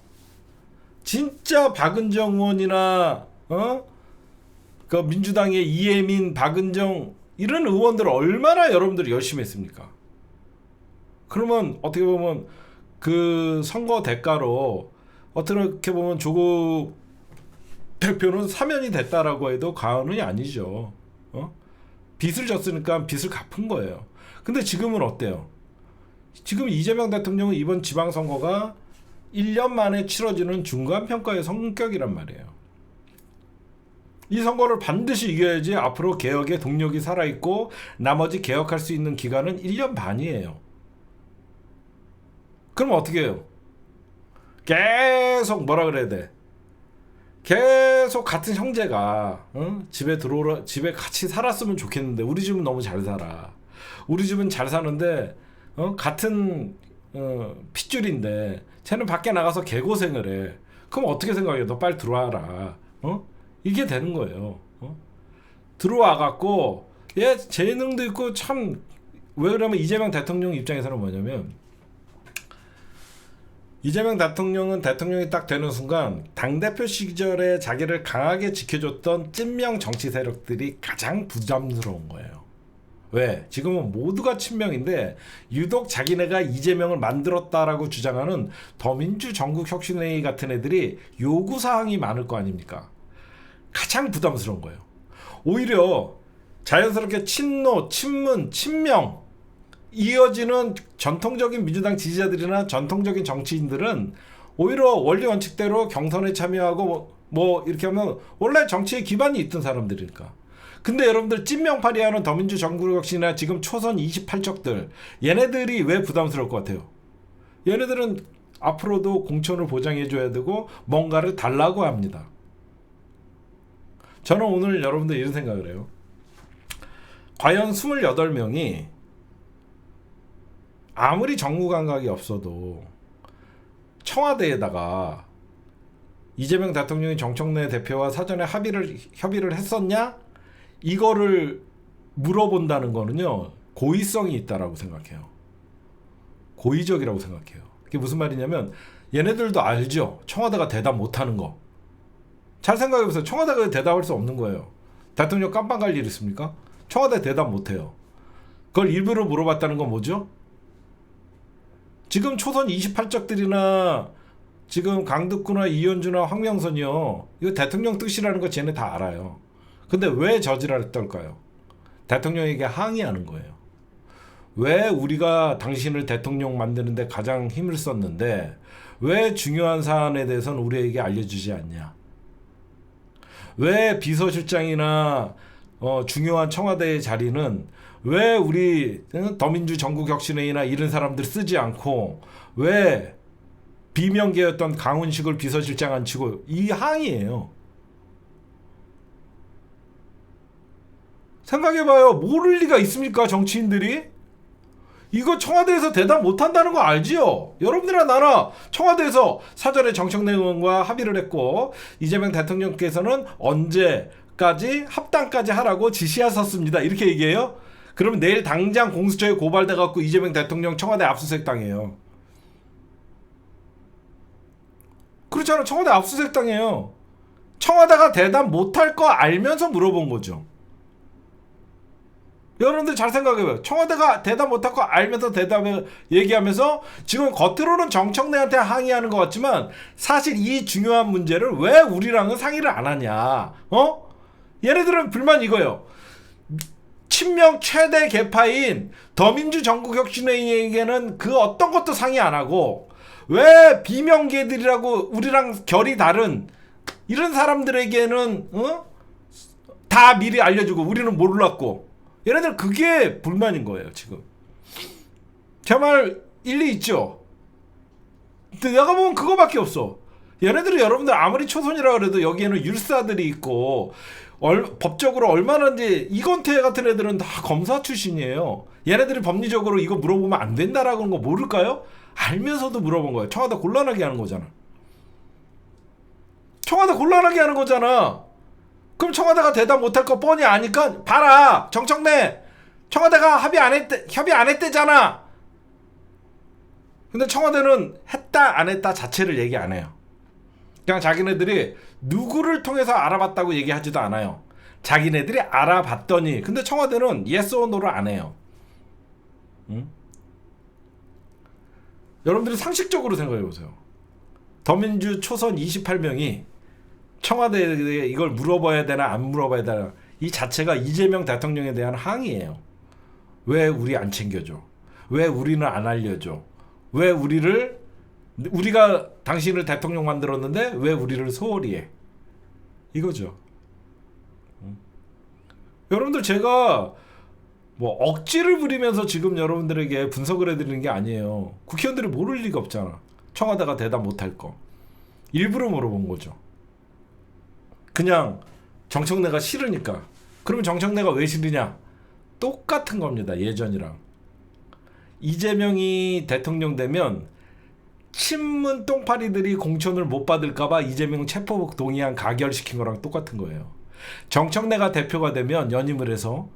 진짜 박은정 의원이나 그 민주당의 이혜민, 박은정 이런 의원들 얼마나 여러분들이 열심히 했습니까? 그러면 어떻게 보면 그 선거 대가로 어떻게 보면 조국 대표는 사면이 됐다라고 해도 과언이 아니죠. 빚을 졌으니까 빚을 갚은 거예요. 근데 지금은 어때요? 지금 이재명 대통령은 이번 지방선거가 1년 만에 치러지는 중간평가의 성격이란 말이에요. 이 선거를 반드시 이겨야지 앞으로 개혁의 동력이 살아있고 나머지 개혁할 수 있는 기간은 1년 반이에요. 그럼 어떻게 해요? 계속 뭐라 그래야 돼? 계속 같은 형제가 집에 같이 살았으면 좋겠는데 우리 집은 너무 잘 살아. 우리 집은 잘 사는데 같은 핏줄인데 쟤는 밖에 나가서 개고생을 해. 그럼 어떻게 생각해? 너 빨리 들어와라. 이게 되는 거예요. 들어와 갖고 얘 재능도 있고 참 왜 그러면 이재명 대통령 입장에서는 뭐냐면 이재명 대통령은 대통령이 딱 되는 순간 당대표 시절에 자기를 강하게 지켜줬던 찐명 정치 세력들이 가장 부담스러운 거예요. 왜? 지금은 모두가 친명인데 유독 자기네가 이재명을 만들었다라고 주장하는 더민주 전국혁신회의 같은 애들이 요구사항이 많을 거 아닙니까? 가장 부담스러운 거예요. 오히려 자연스럽게 친노, 친문, 친명 이어지는 전통적인 민주당 지지자들이나 전통적인 정치인들은 오히려 원리 원칙대로 경선에 참여하고 뭐 이렇게 하면 원래 정치에 기반이 있던 사람들이니까. 근데 여러분들 찐명파리하는 더민주 전국혁신이나 지금 초선 28척들 얘네들이 왜 부담스러울 것 같아요? 얘네들은 앞으로도 공천을 보장해줘야 되고 뭔가를 달라고 합니다. 저는 오늘 여러분들 이런 생각을 해요. 과연 28명이 아무리 정무 감각이 없어도 청와대에다가 이재명 대통령이 정청래 대표와 사전에 협의를 했었냐? 이거를 물어본다는 거는요. 고의성이 있다라고 생각해요. 고의적이라고 생각해요. 그게 무슨 말이냐면 얘네들도 알죠. 청와대가 대답 못하는 거. 잘 생각해보세요. 청와대가 대답할 수 없는 거예요. 대통령 깜빵 갈 일 있습니까? 청와대 대답 못해요. 그걸 일부러 물어봤다는 건 뭐죠? 지금 초선 28적들이나 지금 강덕구나 이현주나 황명선이요. 이거 대통령 뜻이라는 거 쟤네 다 알아요. 근데 왜 저지랄 떨까요? 대통령에게 항의하는 거예요. 왜 우리가 당신을 대통령 만드는데 가장 힘을 썼는데 왜 중요한 사안에 대해서는 우리에게 알려주지 않냐? 왜 비서실장이나 중요한 청와대의 자리는 왜 우리 더민주 전국혁신회의나 이런 사람들 쓰지 않고 왜 비명계였던 강훈식을 비서실장 앉히고 이 항의예요. 생각해봐요. 모를 리가 있습니까? 정치인들이? 이거 청와대에서 대답 못한다는 거 알지요? 여러분들이나 나나 청와대에서 사전에 정청래 의원과 합의를 했고 이재명 대통령께서는 언제까지 합당까지 하라고 지시하셨습니다. 이렇게 얘기해요? 그러면 내일 당장 공수처에 고발돼 갖고 이재명 대통령 청와대 압수수색 당해요. 그렇잖아. 청와대 압수수색 당해요. 청와대가 대답 못할 거 알면서 물어본 거죠. 여러분들 잘 생각해봐요. 청와대가 대답 못할 거 알면서 대답을 얘기하면서 지금 겉으로는 정청래한테 항의하는 것 같지만 사실 이 중요한 문제를 왜 우리랑은 상의를 안 하냐? 얘네들은 불만 이거예요. 친명 최대 개파인 더민주 전국혁신회의에게는 그 어떤 것도 상의 안 하고 왜 비명계들이라고 우리랑 결이 다른 이런 사람들에게는 다 미리 알려주고 우리는 몰랐고 얘네들 그게 불만인 거예요 지금. 제 말 일리 있죠? 근데 내가 보면 그거밖에 없어. 얘네들은 여러분들 아무리 초선이라 그래도 여기에는 율사들이 있고 법적으로 얼마나인지 이건태 같은 애들은 다 검사 출신이에요. 얘네들이 법리적으로 이거 물어보면 안 된다라는 거 모를까요? 알면서도 물어본 거예요. 청와대 곤란하게 하는 거잖아. 청와대 곤란하게 하는 거잖아. 그럼 청와대가 대답 못할 거 뻔히 아니까 봐라 정청래 청와대가 협의 안 했대잖아. 근데 청와대는 했다 안 했다 자체를 얘기 안 해요. 그냥 자기네들이 누구를 통해서 알아봤다고 얘기하지도 않아요. 자기네들이 알아봤더니, 근데 청와대는 yes or no를 안 해요. 응? 여러분들이 상식적으로 생각해 보세요. 더민주 초선 28명이 청와대에 이걸 물어봐야 되나 안 물어봐야 되나, 이 자체가 이재명 대통령에 대한 항의예요. 왜 우리 안 챙겨줘? 왜 우리는 안 알려줘? 왜 우리가 당신을 대통령 만들었는데 왜 우리를 소홀히 해? 이거죠. 여러분들, 제가 뭐 억지를 부리면서 지금 여러분들에게 분석을 해드리는 게 아니에요. 국회의원들이 모를 리가 없잖아. 청와대가 대답 못할 거. 일부러 물어본 거죠. 그냥 정청래가 싫으니까. 그러면 정청래가 왜 싫으냐? 똑같은 겁니다. 예전이랑. 이재명이 대통령 되면 친문 똥파리들이 공천을 못 받을까봐 이재명 체포 동의안 가결시킨 거랑 똑같은 거예요. 정청래가 대표가 되면 연임을 해서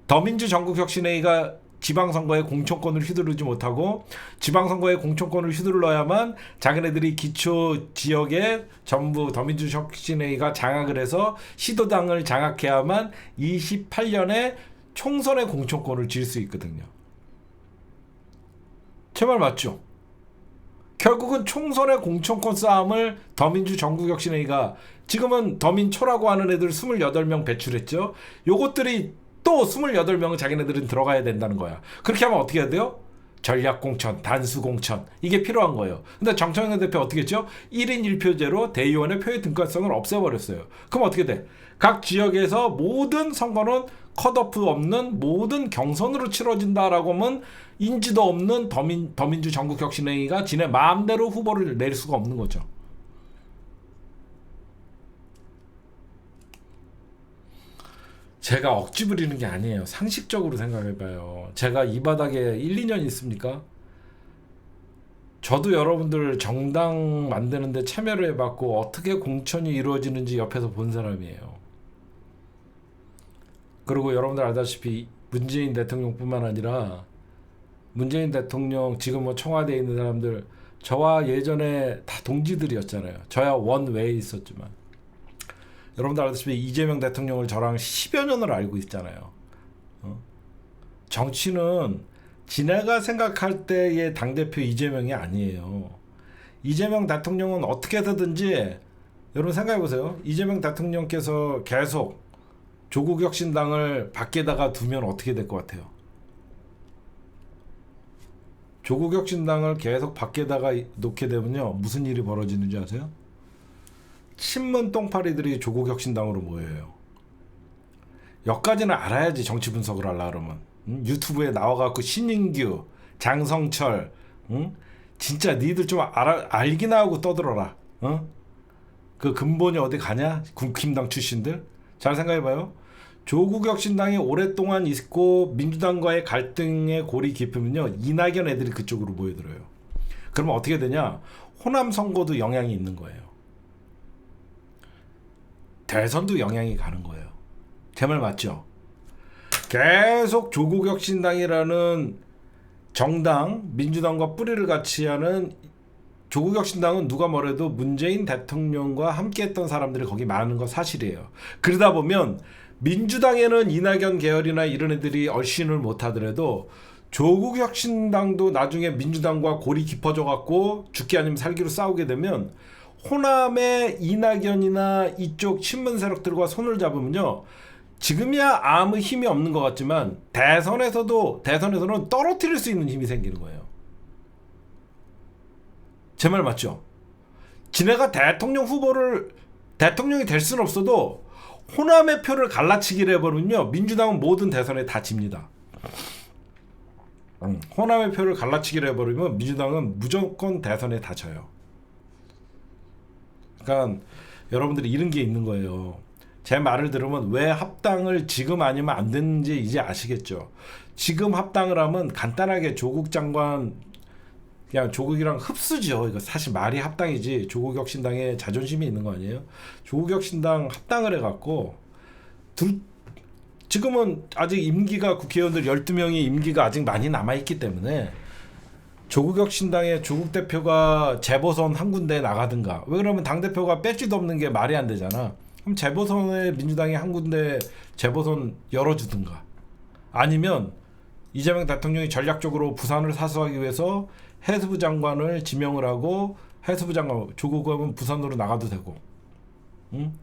더민주 전국혁신회의가 지방선거에 공천권을 휘두르지 못하고, 지방선거에 공천권을 휘둘러야만 자기네들이 기초 지역에 전부 더민주 혁신회의가 장악을 해서 시도당을 장악해야만 28년에 총선에 공천권을 쥘 수 있거든요. 제 말 맞죠? 결국은 총선의 공천권 싸움을 더민주 전국혁신회의가, 지금은 더민초라고 하는 애들 28명 배출했죠. 요것들이 또 28명은 자기네들은 들어가야 된다는 거야. 그렇게 하면 어떻게 해야 돼요? 전략공천, 단수공천, 이게 필요한 거예요. 근데 정청래 대표 어떻게 했죠? 1인 1표제로 대의원의 표의 등가성을 없애버렸어요. 그럼 어떻게 돼? 각 지역에서 모든 선거는 컷오프 없는 모든 경선으로 치러진다라고 하면 인지도 없는 더민주 전국혁신회의가 지네 마음대로 후보를 낼 수가 없는 거죠. 제가 억지 부리는 게 아니에요. 상식적으로 생각해봐요. 제가 이 바닥에 1, 2년 있습니까? 저도 여러분들 정당 만드는데 참여를 해봤고 어떻게 공천이 이루어지는지 옆에서 본 사람이에요. 그리고 여러분들 알다시피 문재인 대통령뿐만 아니라 문재인 대통령 지금 뭐 청와대에 있는 사람들 저와 예전에 다 동지들이었잖아요. 저야 원외에 있었지만 여러분들 알다시피 이재명 대통령을 저랑 10여 년을 알고 있잖아요. 정치는 지네가 생각할 때의 당대표 이재명이 아니에요. 이재명 대통령은 어떻게 해서든지, 여러분 생각해보세요. 이재명 대통령께서 계속 조국혁신당을 밖에다가 두면 어떻게 될 것 같아요? 조국혁신당을 계속 밖에다가 놓게 되면요, 무슨 일이 벌어지는지 아세요? 친문 똥파리들이 조국혁신당으로 모여요. 여기까지는 알아야지. 정치 분석을 하려고 그러면 유튜브에 나와갖고 신인규, 장성철, 진짜 니들 좀 알기나 하고 떠들어라. 그 근본이 어디 가냐? 국힘당 출신들. 잘 생각해봐요. 조국혁신당이 오랫동안 있고 민주당과의 갈등의 골이 깊으면요, 이낙연 애들이 그쪽으로 모여들어요. 그러면 어떻게 되냐? 호남 선거도 영향이 있는 거예요. 대선도 영향이 가는 거예요. 제 말 맞죠? 계속 조국혁신당이라는 정당, 민주당과 뿌리를 같이 하는 조국혁신당은 누가 뭐래도 문재인 대통령과 함께했던 사람들이 거기 많은 거 사실이에요. 그러다 보면 민주당에는 이낙연 계열이나 이런 애들이 얼씬을 못하더라도 조국혁신당도 나중에 민주당과 골이 깊어져 갖고 죽기 아니면 살기로 싸우게 되면 호남의 이낙연이나 이쪽 친문 세력들과 손을 잡으면요, 지금이야 아무 힘이 없는 것 같지만 대선에서는 떨어뜨릴 수 있는 힘이 생기는 거예요. 제 말 맞죠? 지네가 대통령이 될 수는 없어도 호남의 표를 갈라치기를 해버리면요, 민주당은 모든 대선에 다 집니다. 호남의 표를 갈라치기를 해버리면 민주당은 무조건 대선에 다 져요. 그러니까 여러분들이 이런 게 있는 거예요. 제 말을 들으면 왜 합당을 지금 아니면 안 되는지 이제 아시겠죠. 지금 합당을 하면 간단하게 조국 장관, 그냥 조국이랑 흡수죠. 이거 사실 말이 합당이지 조국혁신당에 자존심이 있는 거 아니에요? 조국혁신당 합당을 해갖고 지금은 아직 임기가 국회의원들 12명이 임기가 아직 많이 남아있기 때문에 조국혁신당의 조국 대표가 재보선 한 군데 나가든가. 왜 그러면 당 대표가 배지도 없는 게 말이 안 되잖아. 그럼 재보선에 민주당이 한 군데 재보선 열어주든가. 아니면 이재명 대통령이 전략적으로 부산을 사수하기 위해서 해수부 장관을 지명을 하고 해수부 장관 조국은 부산으로 나가도 되고, 응?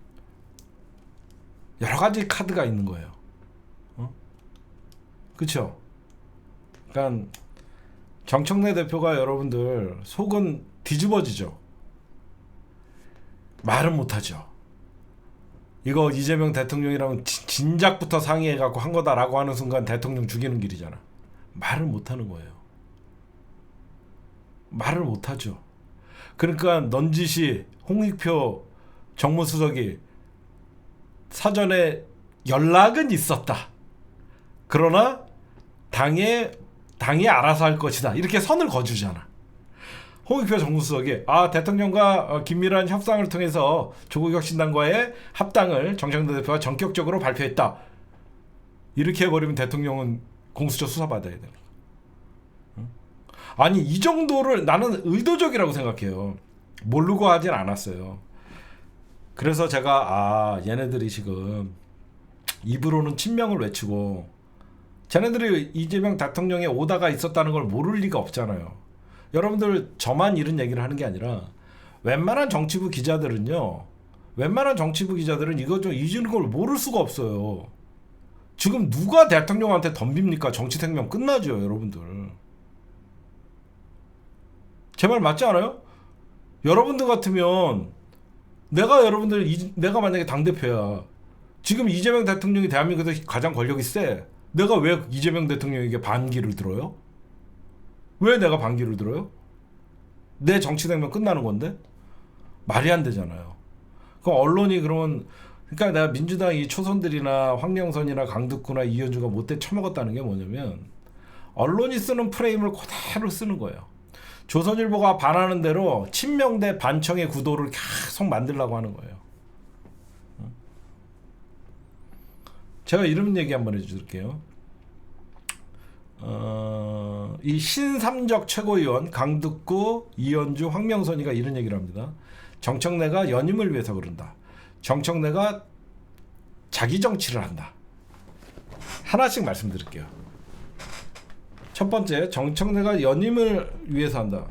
여러 가지 카드가 있는 거예요. 그렇죠? 그러니까 정청래 대표가 여러분들 속은 뒤집어지죠. 말은 못하죠. 이거 이재명 대통령이랑 진작부터 상의해갖고 한 거다라고 하는 순간 대통령 죽이는 길이잖아. 말을 못하는 거예요. 말을 못하죠. 그러니까 넌지시 홍익표 정무수석이 사전에 연락은 있었다. 그러나 당이 알아서 할 것이다. 이렇게 선을 그어주잖아. 홍익표 정무수석이 대통령과 긴밀한 협상을 통해서 조국혁신당과의 합당을 정청래 대표가 전격적으로 발표했다. 이렇게 해버리면 대통령은 공수처 수사받아야 되는 거야. 아니 이 정도를 나는 의도적이라고 생각해요. 모르고 하진 않았어요. 그래서 제가 얘네들이 지금 입으로는 친명을 외치고 쟤네들이 이재명 대통령의 오다가 있었다는 걸 모를 리가 없잖아요. 여러분들 저만 이런 얘기를 하는 게 아니라 웬만한 정치부 기자들은 이거 좀 잊은 걸 모를 수가 없어요. 지금 누가 대통령한테 덤빕니까? 정치 생명 끝나죠, 여러분들. 제 말 맞지 않아요? 여러분들 같으면 내가 만약에 당대표야. 지금 이재명 대통령이 대한민국에서 가장 권력이 세. 내가 왜 이재명 대통령에게 반기를 들어요? 왜 내가 반기를 들어요? 내 정치 생명 끝나는 건데? 말이 안 되잖아요. 그럼 언론이 그러면 그러니까 내가 민주당 이 초선들이나 황영선이나 강득구나 이현주가 못돼 처먹었다는 게 뭐냐면 언론이 쓰는 프레임을 그대로 쓰는 거예요. 조선일보가 반하는 대로 친명대 반청의 구도를 계속 만들려고 하는 거예요. 제가 이런 얘기 한번 해줄게요. 이 신삼적 최고위원 강득구, 이현주, 황명선이가 이런 얘기를 합니다. 정청래가 연임을 위해서 그런다. 정청래가 자기 정치를 한다. 하나씩 말씀드릴게요. 첫 번째, 정청래가 연임을 위해서 한다.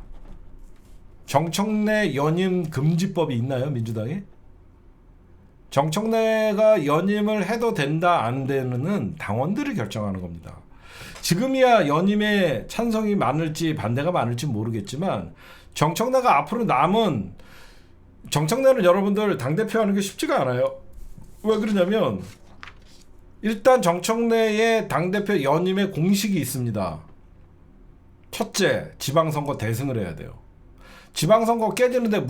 정청래 연임 금지법이 있나요, 민주당에? 정청래가 연임을 해도 된다 안 되는은 당원들이 결정하는 겁니다. 지금이야 연임에 찬성이 많을지 반대가 많을지 모르겠지만 정청래가 앞으로 남은 정청래는 여러분들 당대표 하는 게 쉽지가 않아요. 왜 그러냐면 일단 정청래의 당대표 연임의 공식이 있습니다. 첫째, 지방선거 대승을 해야 돼요. 지방선거 깨지는데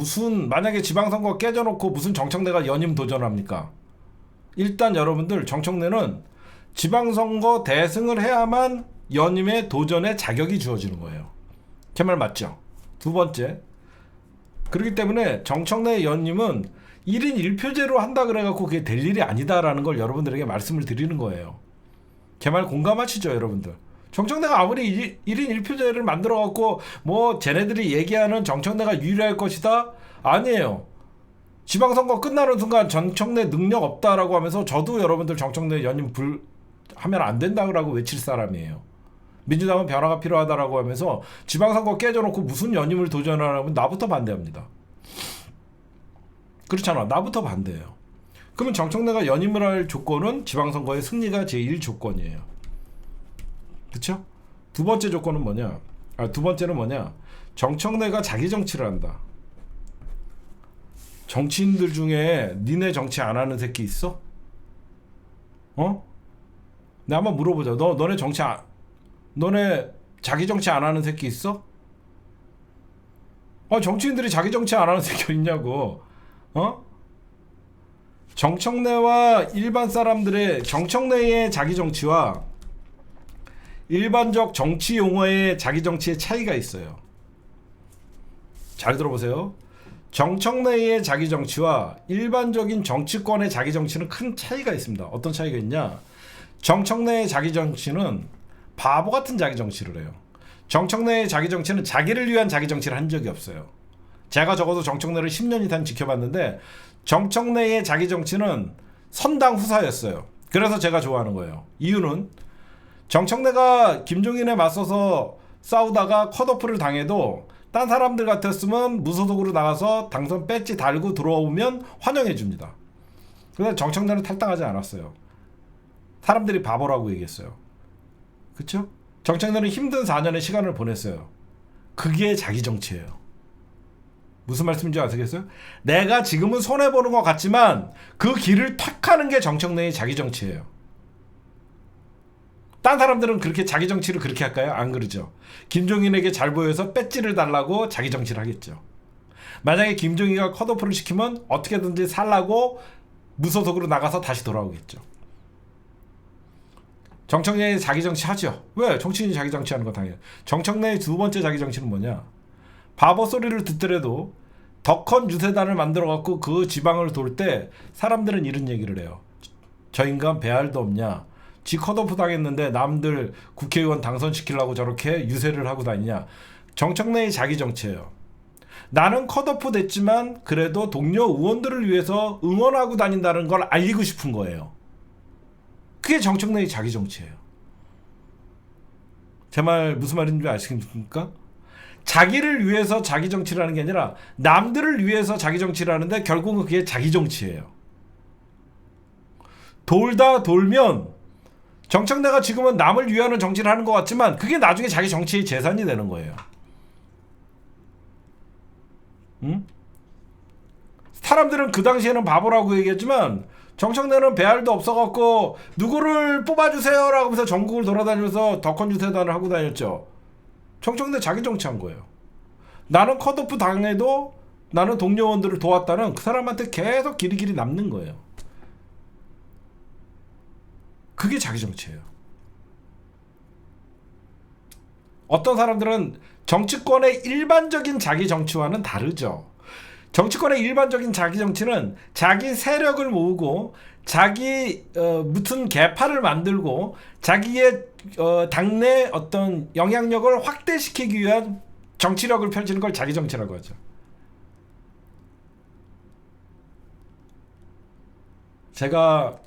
만약에 지방선거 깨져놓고 무슨 정청래가 연임 도전합니까? 일단 여러분들 정청래는 지방선거 대승을 해야만 연임의 도전의 자격이 주어지는 거예요. 제 말 맞죠? 두 번째, 그렇기 때문에 정청래 연임은 1인 1표제로 한다 그래갖고 그게 될 일이 아니다라는 걸 여러분들에게 말씀을 드리는 거예요. 제 말 공감하시죠, 여러분들? 정청래가 아무리 1인 1표제를 만들어갖고 쟤네들이 얘기하는 정청래가 유리할 것이다? 아니에요. 지방선거 끝나는 순간 정청래 능력 없다라고 하면서 저도 여러분들 정청래 연임 하면 안 된다고 외칠 사람이에요. 민주당은 변화가 필요하다라고 하면서 지방선거 깨져놓고 무슨 연임을 도전하라면 나부터 반대합니다. 그렇잖아. 나부터 반대해요. 그러면 정청래가 연임을 할 조건은 지방선거의 승리가 제1조건이에요. 그렇죠? 두 번째 조건은 뭐냐? 두 번째는 뭐냐? 정청래가 자기 정치를 한다. 정치인들 중에 니네 정치 안 하는 새끼 있어? 내가 한번 물어보자. 너네 자기 정치 안 하는 새끼 있어? 정치인들이 자기 정치 안 하는 새끼 있냐고. 정청래와 일반 사람들의 정청래의 자기 정치와 일반적 정치 용어의 자기 정치의 차이가 있어요. 잘 들어보세요. 정청래의 자기 정치와 일반적인 정치권의 자기 정치는 큰 차이가 있습니다. 어떤 차이가 있냐? 정청래의 자기 정치는 바보 같은 자기 정치를 해요. 정청래의 자기 정치는 자기를 위한 자기 정치를 한 적이 없어요. 제가 적어도 정청래를 10년 이상 지켜봤는데 정청래의 자기 정치는 선당 후사였어요. 그래서 제가 좋아하는 거예요. 이유는 정청래가 김종인에 맞서서 싸우다가 컷오프를 당해도 딴 사람들 같았으면 무소속으로 나가서 당선 배지 달고 들어오면 환영해 줍니다. 그런데 정청래는 탈당하지 않았어요. 사람들이 바보라고 얘기했어요. 그쵸? 정청래는 힘든 4년의 시간을 보냈어요. 그게 자기 정치예요. 무슨 말씀인지 아시겠어요? 내가 지금은 손해보는 것 같지만 그 길을 탁하는 게 정청래의 자기 정치예요. 딴 사람들은 그렇게 자기 정치를 그렇게 할까요? 안 그러죠. 김종인에게 잘 보여서 배지를 달라고 자기 정치를 하겠죠. 만약에 김종인이 컷오프를 시키면 어떻게든지 살라고 무소속으로 나가서 다시 돌아오겠죠. 정청래의 자기 정치 하죠. 왜? 정치인이 자기 정치하는 거 당연히. 정청래의 두 번째 자기 정치는 뭐냐? 바보 소리를 듣더라도 덕헌 유세단을 만들어갖고 그 지방을 돌 때 사람들은 이런 얘기를 해요. 저 인간 배알도 없냐? 지 컷오프 당했는데 남들 국회의원 당선시키려고 저렇게 유세를 하고 다니냐? 정청래의 자기 정치예요. 나는 컷오프 됐지만 그래도 동료 의원들을 위해서 응원하고 다닌다는 걸 알리고 싶은 거예요. 그게 정청래의 자기 정치예요. 제 말 무슨 말인지 아시겠습니까? 자기를 위해서 자기 정치를 하는 게 아니라 남들을 위해서 자기 정치를 하는데 결국은 그게 자기 정치예요. 돌다 돌면 정청래가 지금은 남을 위하는 정치를 하는 것 같지만 그게 나중에 자기 정치의 재산이 되는 거예요. 응? 사람들은 그 당시에는 바보라고 얘기했지만 정청래는 배알도 없어갖고 누구를 뽑아주세요 라고 하면서 전국을 돌아다니면서 덕헌 유세단을 하고 다녔죠. 정청래 자기 정치한 거예요. 나는 컷오프 당해도 나는 동료원들을 도왔다는 그 사람한테 계속 길이길이 남는 거예요. 그게 자기 정치예요. 어떤 사람들은 정치권의 일반적인 자기 정치와는 다르죠. 정치권의 일반적인 자기 정치는 자기 세력을 모으고 자기 무슨 계파를 만들고 자기의 당내 어떤 영향력을 확대시키기 위한 정치력을 펼치는 걸 자기 정치라고 하죠. 제가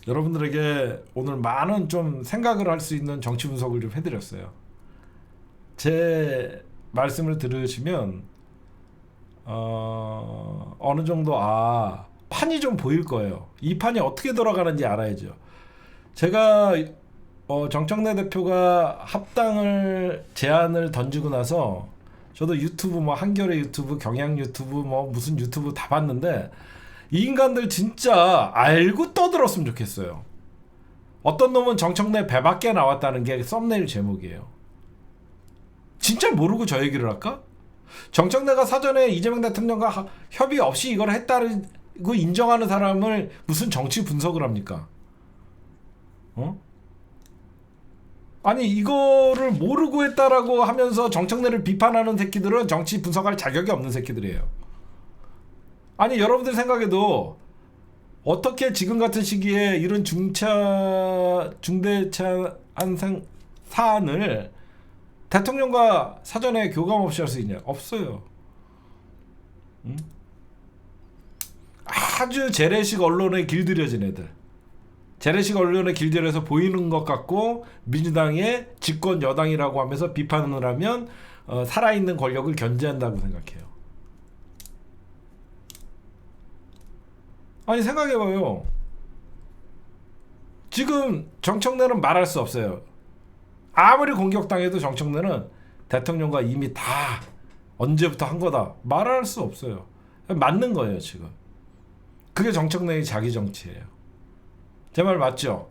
여러분들에게 오늘 많은 좀 생각을 할 수 있는 정치 분석을 좀 해드렸어요. 제 말씀을 들으시면 어느 정도 판이 좀 보일 거예요. 이 판이 어떻게 돌아가는지 알아야죠. 제가 정청래 대표가 합당을 제안을 던지고 나서 저도 유튜브 뭐 한겨레 유튜브, 경향 유튜브 뭐 무슨 유튜브 다 봤는데 이 인간들 진짜 알고 떠들었으면 좋겠어요. 어떤 놈은 정청래 배 밖에 나왔다는 게 썸네일 제목이에요. 진짜 모르고 저 얘기를 할까? 정청래가 사전에 이재명 대통령과 협의 없이 이걸 했다고 인정하는 사람을 무슨 정치 분석을 합니까? 아니 이거를 모르고 했다라고 하면서 정청래를 비판하는 새끼들은 정치 분석할 자격이 없는 새끼들이에요. 아니 여러분들 생각에도 어떻게 지금 같은 시기에 이런 중대차 사안을 대통령과 사전에 교감 없이 할 수 있냐? 없어요. 응? 아주 재래식 언론에 길들여진 애들. 재래식 언론에 길들여서 보이는 것 같고 민주당의 집권 여당이라고 하면서 비판을 하면 살아있는 권력을 견제한다고 생각해요. 아니 생각해봐요. 지금 정청래는 말할 수 없어요. 아무리 공격당해도 정청래는 대통령과 이미 다 언제부터 한 거다 말할 수 없어요. 맞는 거예요 지금. 그게 정청래의 자기 정치예요. 제 말 맞죠?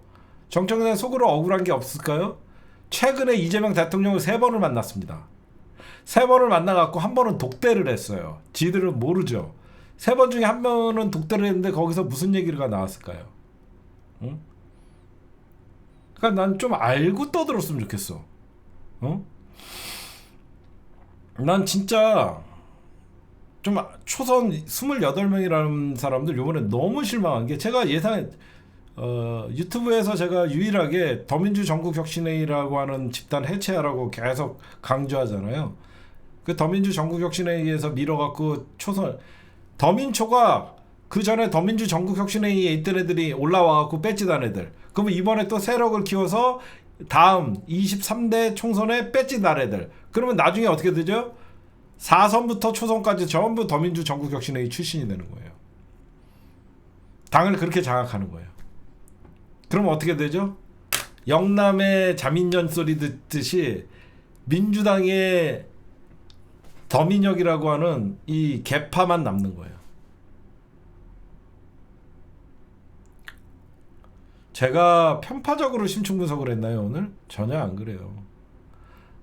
정청래 속으로 억울한 게 없을까요? 최근에 이재명 대통령을 3번을 만났습니다. 3번을 만나갖고 한 번은 독대를 했어요. 지들은 모르죠. 3번 중에 한 번은 독대를 했는데 거기서 무슨 얘기가 나왔을까요? 응? 그러니까 난 좀 알고 떠들었으면 좋겠어. 난 진짜 좀 초선 28명이라는 사람들 요번에 너무 실망한 게 제가 유튜브에서 제가 유일하게 더민주 전국혁신회의라고 하는 집단 해체하라고 계속 강조하잖아요. 그 더민주 전국혁신회의에서 밀어갖고 더민초가 그 전에 더민주 전국혁신회의에 있던 애들이 올라와갖고 배지단 애들. 그러면 이번에 또 세력을 키워서 다음 23대 총선에 배지단 애들. 그러면 나중에 어떻게 되죠? 4선부터 초선까지 전부 더민주 전국혁신회의 출신이 되는 거예요. 당을 그렇게 장악하는 거예요. 그럼 어떻게 되죠? 영남의 자민련 소리 듣듯이 민주당의 더민혁이라고 하는 이 개파만 남는 거예요. 제가 편파적으로 심층 분석을 했나요 오늘? 전혀 안 그래요.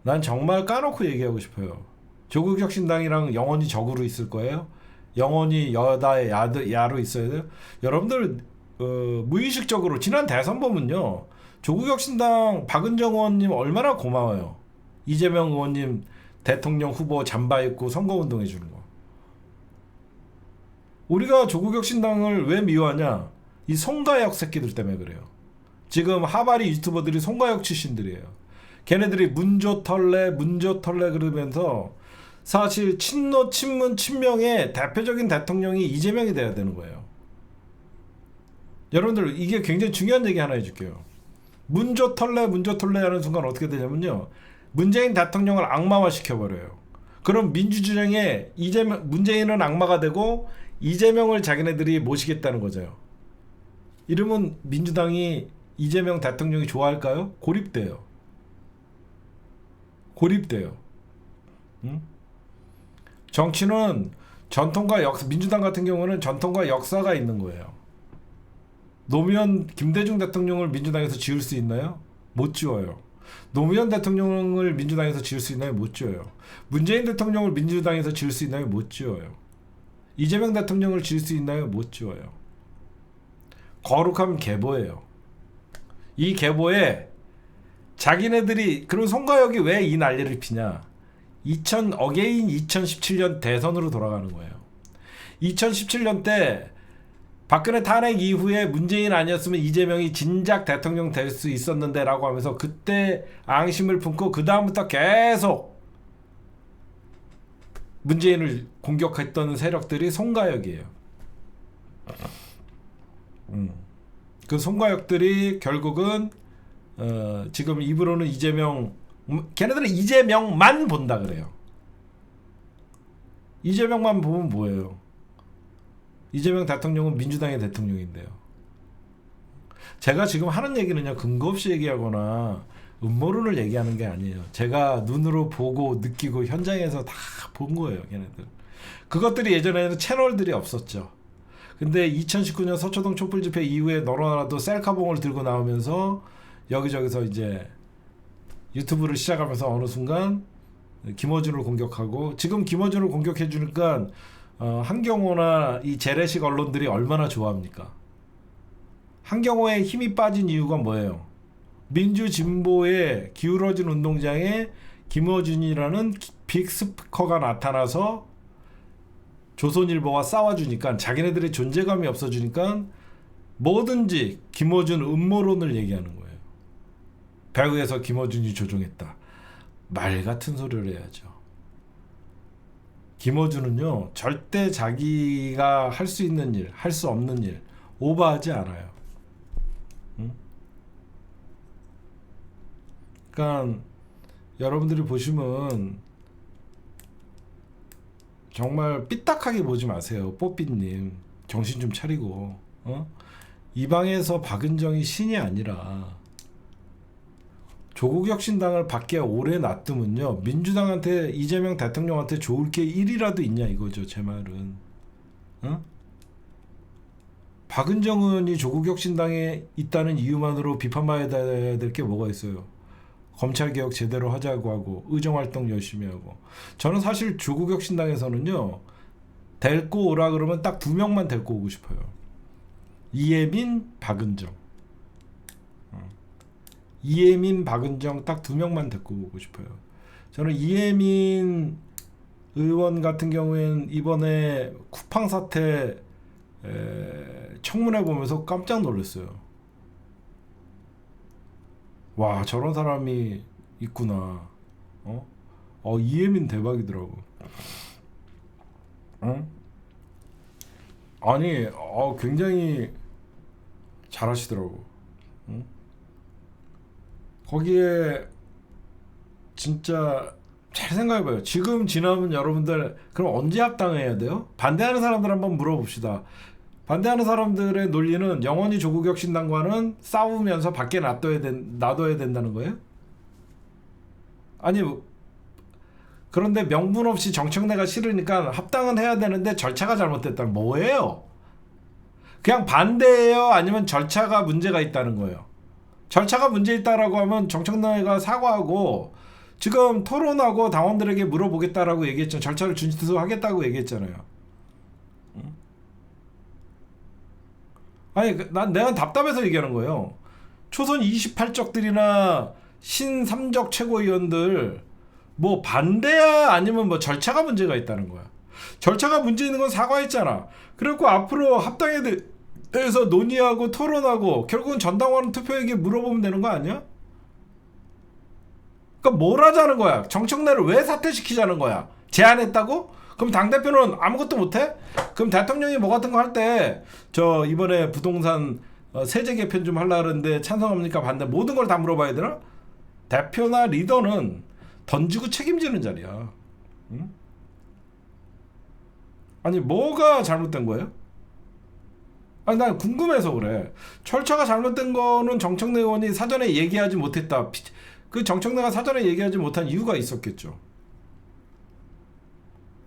난 정말 까놓고 얘기하고 싶어요. 조국혁신당이랑 영원히 적으로 있을 거예요? 영원히 여다의 야로 있어야 돼요? 여러분들 무의식적으로 지난 대선 보면요, 조국혁신당 박은정 의원님 얼마나 고마워요. 이재명 의원님 대통령 후보 잠바 입고 선거운동 해주는 거. 우리가 조국혁신당을 왜 미워하냐? 이 송가혁 새끼들 때문에 그래요. 지금 하바리 유튜버들이 송가혁 출신들이에요. 걔네들이 문조털래 그러면서 사실 친노 친문 친명의 대표적인 대통령이 이재명이 돼야 되는 거예요. 여러분들 이게 굉장히 중요한 얘기 하나 해줄게요. 문조털래 하는 순간 어떻게 되냐면요, 문재인 대통령을 악마화 시켜버려요. 그럼 민주주의에 문재인은 악마가 되고 이재명을 자기네들이 모시겠다는 거죠. 이러면 민주당이 이재명 대통령이 좋아할까요? 고립돼요. 응? 정치는 전통과 민주당 같은 경우는 전통과 역사가 있는 거예요. 노무현 김대중 대통령을 민주당에서 지울 수 있나요? 못 지워요. 노무현 대통령을 민주당에서 지울 수 있나요? 못 지워요. 문재인 대통령을 민주당에서 지울 수 있나요? 못 지워요. 이재명 대통령을 지울 수 있나요? 못 지워요. 거룩한 계보예요. 이 계보에 자기네들이, 그럼 송가혁이 왜 이 난리를 피냐? 2017년 대선으로 돌아가는 거예요. 2017년 때 박근혜 탄핵 이후에 문재인 아니었으면 이재명이 진작 대통령 될 수 있었는데 라고 하면서 그때 앙심을 품고 그 다음부터 계속 문재인을 공격했던 세력들이 송가혁이에요. 그 송가혁들이 결국은 지금 입으로는 걔네들은 이재명만 본다 그래요. 이재명만 보면 뭐예요? 이재명 대통령은 민주당의 대통령인데요. 제가 지금 하는 얘기는요, 근거 없이 얘기하거나 음모론을 얘기하는 게 아니에요. 제가 눈으로 보고 느끼고 현장에서 다 본 거예요, 걔네들. 그것들이 예전에는 채널들이 없었죠. 근데 2019년 서초동 촛불 집회 이후에 너라도 셀카봉을 들고 나오면서 여기저기서 이제 유튜브를 시작하면서 어느 순간 김어준을 공격하고, 지금 김어준을 공격해 주니까 한경호나 이 재래식 언론들이 얼마나 좋아합니까? 한경호의 힘이 빠진 이유가 뭐예요? 민주진보의 기울어진 운동장에 김어준이라는 빅스피커가 나타나서 조선일보와 싸워주니까, 자기네들의 존재감이 없어지니까 뭐든지 김어준 음모론을 얘기하는 거예요. 배후에서 김어준이 조종했다. 말 같은 소리를 해야죠. 김어준은요, 절대 자기가 할 수 있는 일, 할 수 없는 일 오버하지 않아요. 응? 그러니까 여러분들이 보시면 정말 삐딱하게 보지 마세요. 뽀삐님 정신 좀 차리고, 이 방에서 박은정이 신이 아니라 조국혁신당을 밖에 오래 놔두면요, 민주당한테, 이재명 대통령한테 좋을 게 1이라도 있냐 이거죠. 제 말은. 박은정 의원이 조국혁신당에 있다는 이유만으로 비판받아야 될 게 뭐가 있어요? 검찰개혁 제대로 하자고 하고 의정활동 열심히 하고. 저는 사실 조국혁신당에서는요, 데리고 오라 그러면 딱 2명만 데리고 오고 싶어요. 이혜민, 박은정. 이혜민, 박은정 딱 2명만 데리고 오고 싶어요. 저는 이혜민 의원 같은 경우에는 이번에 쿠팡 사태 청문회 보면서 깜짝 놀랐어요. 와 저런 사람이 있구나. 어? 이혜민 대박이더라고. 응? 아니 굉장히 잘하시더라고. 응? 거기에 진짜 잘 생각해봐요. 지금 지나면 여러분들 그럼 언제 합당해야 돼요? 반대하는 사람들 한번 물어봅시다. 반대하는 사람들의 논리는 영원히 조국혁신당과는 싸우면서 밖에 놔둬야 된다는 거예요? 아니 그런데 명분 없이 정청래가 싫으니까 합당은 해야 되는데 절차가 잘못됐다는 뭐예요? 그냥 반대예요? 아니면 절차가 문제가 있다는 거예요? 절차가 문제 있다라고 하면 정청래가 사과하고 지금 토론하고 당원들에게 물어보겠다라고 얘기했잖아요. 절차를 준수하겠다고 얘기했잖아요. 아니 내가 답답해서 얘기하는 거예요. 초선 28적들이나 신삼적 최고위원들 뭐 반대야 아니면 뭐 절차가 문제가 있다는 거야. 절차가 문제 있는 건 사과했잖아. 그리고 앞으로 합당에 대해서 논의하고 토론하고 결국은 전당원 투표에게 물어보면 되는 거 아니야? 그러니까 뭘 하자는 거야? 정청래를 왜 사퇴시키자는 거야? 제안했다고? 그럼 당대표는 아무것도 못해? 그럼 대통령이 뭐 같은 거 할 때 저 이번에 부동산 세제 개편 좀 하려고 하는데 찬성합니까? 반대? 모든 걸 다 물어봐야 되나? 대표나 리더는 던지고 책임지는 자리야. 응? 아니 뭐가 잘못된 거예요? 아니 난 궁금해서 그래. 절차가 잘못된 거는 정청래 의원이 사전에 얘기하지 못했다. 그 정청래가 사전에 얘기하지 못한 이유가 있었겠죠.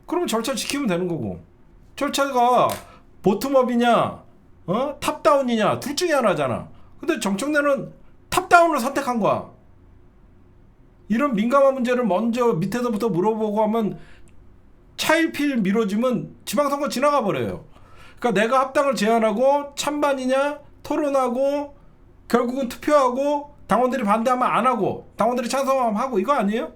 그러면 절차 지키면 되는 거고. 절차가 보텀업이냐 탑다운이냐 둘 중에 하나잖아. 근데 정청래는 탑다운을 선택한 거야. 이런 민감한 문제를 먼저 밑에서부터 물어보고 하면 차일피일 미뤄지면 지방선거 지나가 버려요. 그러니까 내가 합당을 제안하고 찬반이냐 토론하고 결국은 투표하고 당원들이 반대하면 안 하고 당원들이 찬성하면 하고 이거 아니에요?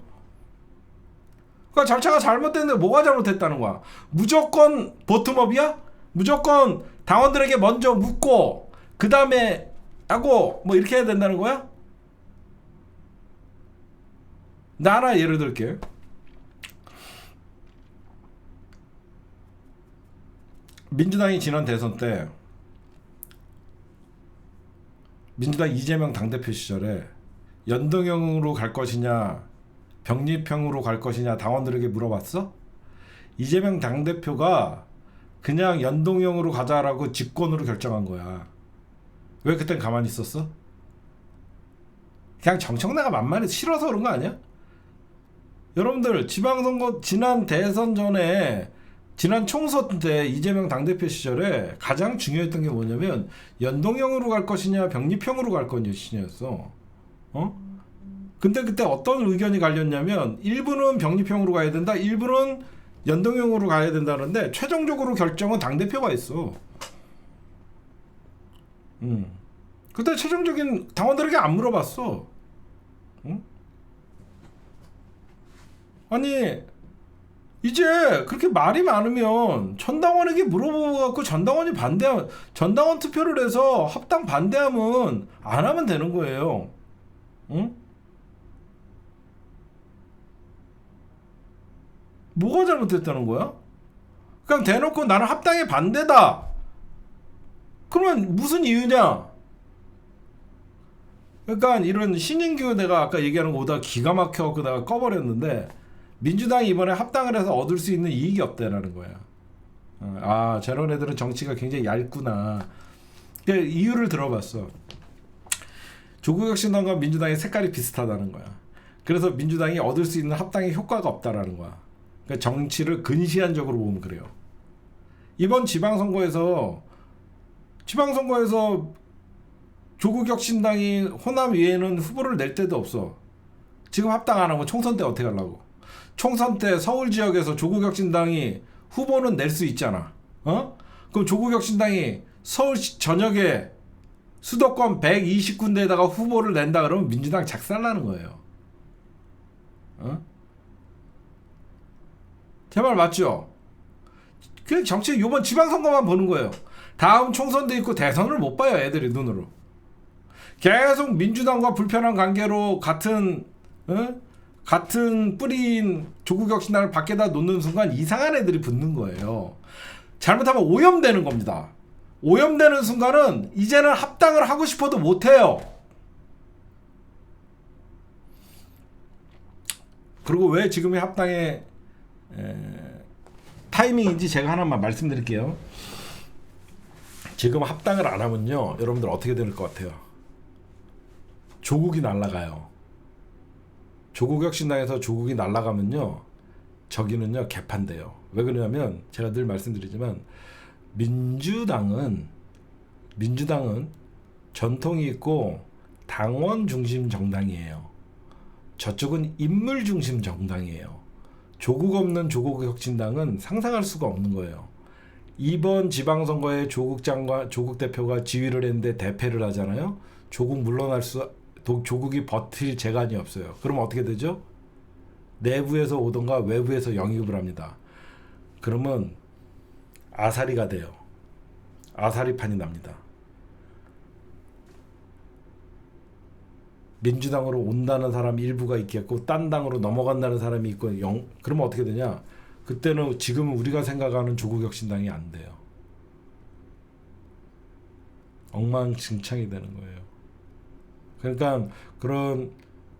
그러니까 절차가 잘못됐는데 뭐가 잘못했다는 거야? 무조건 보텀업이야? 무조건 당원들에게 먼저 묻고 그 다음에 하고 뭐 이렇게 해야 된다는 거야? 나 하나 예를 들게. 민주당이 지난 대선 때 민주당 이재명 당대표 시절에 연동형으로 갈 것이냐 병립형으로 갈 것이냐 당원들에게 물어봤어? 이재명 당대표가 그냥 연동형으로 가자라고 직권으로 결정한 거야. 왜 그땐 가만히 있었어? 그냥 정청래가 만만히 싫어서 그런 거 아니야? 여러분들 지방선거 지난 대선 전에 지난 총선 때 이재명 당대표 시절에 가장 중요했던 게 뭐냐면 연동형으로 갈 것이냐 병립형으로 갈 것이냐였어. 근데 그때 어떤 의견이 갈렸냐면 일부는 병립형으로 가야 된다, 일부는 연동형으로 가야 된다는데 최종적으로 결정은 당대표가 했어. 그때 최종적인 당원들에게 안 물어봤어. 아니 이제 그렇게 말이 많으면 전당원에게 물어보고 전당원이 반대하면 전당원 투표를 해서 합당 반대하면 안 하면 되는 거예요. 응? 뭐가 잘못됐다는 거야? 그냥 대놓고 나는 합당에 반대다. 그러면 무슨 이유냐? 그러니까 이런 신인규 내가 아까 얘기하는 거 오다가 기가 막혀갖고 내가 꺼버렸는데 민주당이 이번에 합당을 해서 얻을 수 있는 이익이 없다라는 거야. 저런 애들은 정치가 굉장히 얇구나. 그러니까 이유를 들어봤어. 조국혁신당과 민주당의 색깔이 비슷하다는 거야. 그래서 민주당이 얻을 수 있는 합당의 효과가 없다라는 거야. 그러니까 정치를 근시안적으로 보면 그래요. 이번 지방선거에서 조국혁신당이 호남 외에는 후보를 낼 데도 없어. 지금 합당 안 하고 총선 때 어떻게 하려고? 총선 때 서울 지역에서 조국혁신당이 후보는 낼 수 있잖아. 그럼 조국혁신당이 서울 전역에 수도권 120군데에다가 후보를 낸다 그러면 민주당 작살나는 거예요. 제 말 맞죠? 그 정치 요번 지방선거만 보는 거예요. 다음 총선도 있고 대선을 못 봐요 애들이 눈으로. 계속 민주당과 불편한 관계로 같은 뿌리인 조국혁신당을 밖에다 놓는 순간 이상한 애들이 붙는 거예요. 잘못하면 오염되는 겁니다. 오염되는 순간은 이제는 합당을 하고 싶어도 못해요. 그리고 왜 지금의 합당의 타이밍인지 제가 하나만 말씀드릴게요. 지금 합당을 안 하면요, 여러분들 어떻게 될 것 같아요? 조국이 날아가요. 조국혁신당에서 조국이 날아가면요, 저기는요 개판돼요. 왜 그러냐면 제가 늘 말씀드리지만 민주당은 전통이 있고 당원 중심 정당이에요. 저쪽은 인물 중심 정당이에요. 조국 없는 조국혁신당은 상상할 수가 없는 거예요. 이번 지방선거에 조국 대표가 지휘를 했는데 대패를 하잖아요. 조국이 버틸 재간이 없어요. 그럼 어떻게 되죠? 내부에서 오던가 외부에서 영입을 합니다. 그러면 아사리가 돼요. 아사리판이 납니다. 민주당으로 온다는 사람 일부가 있겠고 딴 당으로 넘어간다는 사람이 있고 그러면 어떻게 되냐? 그때는 지금 우리가 생각하는 조국혁신당이 안 돼요. 엉망진창이 되는 거예요. 그러니까 그런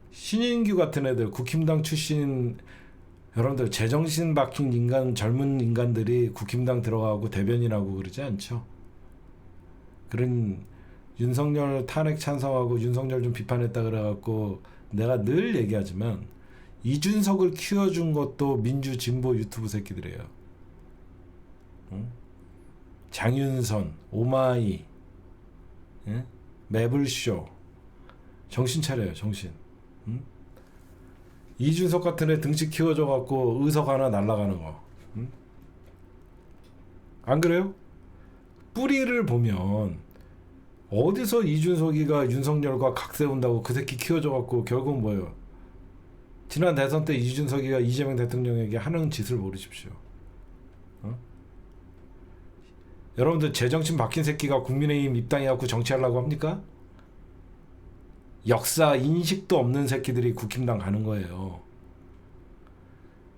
신인규 같은 애들, 국힘당 출신 여러분들 제정신 박힌 젊은 인간들이 국힘당 들어가고 대변인하고 그러지 않죠. 그런 윤석열 탄핵 찬성하고 윤석열 좀 비판했다 그래갖고 내가 늘 얘기하지만 이준석을 키워준 것도 민주 진보 유튜브 새끼들이에요. 응? 장윤선, 오마이, 응? 매블쇼, 정신 차려요, 정신. 응? 이준석 같은 애 등치 키워줘갖고 의석 하나 날라가는 거. 응? 안 그래요? 뿌리를 보면 어디서 이준석이가 윤석열과 각 세운다고 그 새끼 키워줘갖고 결국은 뭐예요? 지난 대선 때 이준석이가 이재명 대통령에게 하는 짓을 모르십시오. 여러분들 제정신 박힌 새끼가 국민의힘 입당해갖고 정치하려고 합니까? 역사 인식도 없는 새끼들이 국힘당 가는 거예요.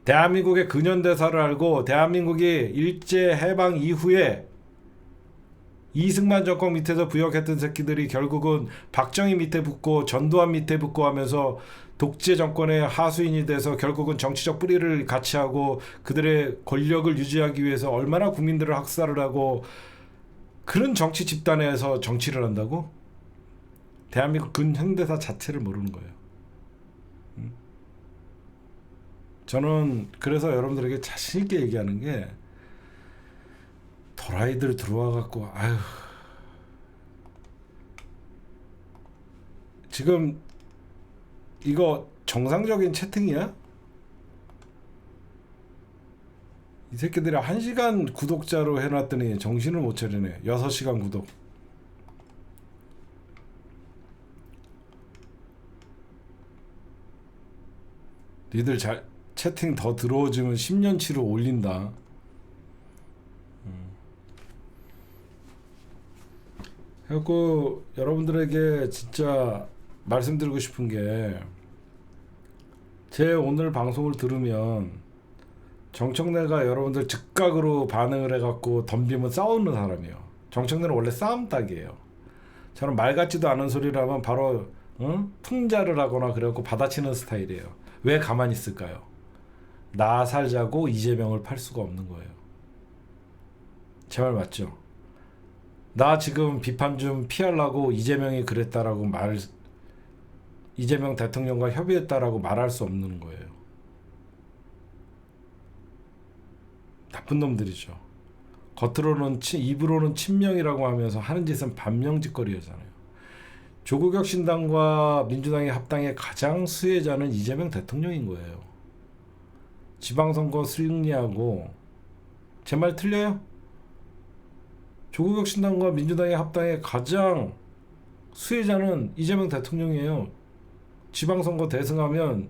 대한민국의 근현대사를 알고 대한민국이 일제 해방 이후에 이승만 정권 밑에서 부역했던 새끼들이 결국은 박정희 밑에 붙고 전두환 밑에 붙고 하면서 독재 정권의 하수인이 돼서 결국은 정치적 뿌리를 같이 하고 그들의 권력을 유지하기 위해서 얼마나 국민들을 학살을 하고 그런 정치 집단에서 정치를 한다고? 대한민국 근현대사 자체를 모르는 거예요. 저는 그래서 여러분들에게 자신 있게 얘기하는 게 도라이들 들어와 갖고 아유 지금 이거 정상적인 채팅이야? 이 새끼들이 1시간 구독자로 해놨더니 정신을 못 차리네. 6시간 구독. 니들 채팅 더 들어오지면 10년치로 올린다. 그래갖고 여러분들에게 진짜 말씀드리고 싶은 게 제 오늘 방송을 들으면 정청래가 여러분들 즉각으로 반응을 해갖고 덤비면 싸우는 사람이에요. 정청래는 원래 싸움닭이에요. 저는 말 같지도 않은 소리를 하면 바로 풍자를 하거나 그래갖고 받아치는 스타일이에요. 왜 가만히 있을까요? 나 살자고 이재명을 팔 수가 없는 거예요. 제 말 맞죠? 나 지금 비판 좀 피하려고 이재명이 그랬다라고 이재명 대통령과 협의했다라고 말할 수 없는 거예요. 나쁜 놈들이죠. 겉으로는 입으로는 친명이라고 하면서 하는 짓은 반명짓거리잖아요. 조국혁신당과 민주당의 합당의 가장 수혜자는 이재명 대통령인 거예요. 지방선거 승리하고 제 말 틀려요? 조국혁신당과 민주당의 합당의 가장 수혜자는 이재명 대통령이에요. 지방선거 대승하면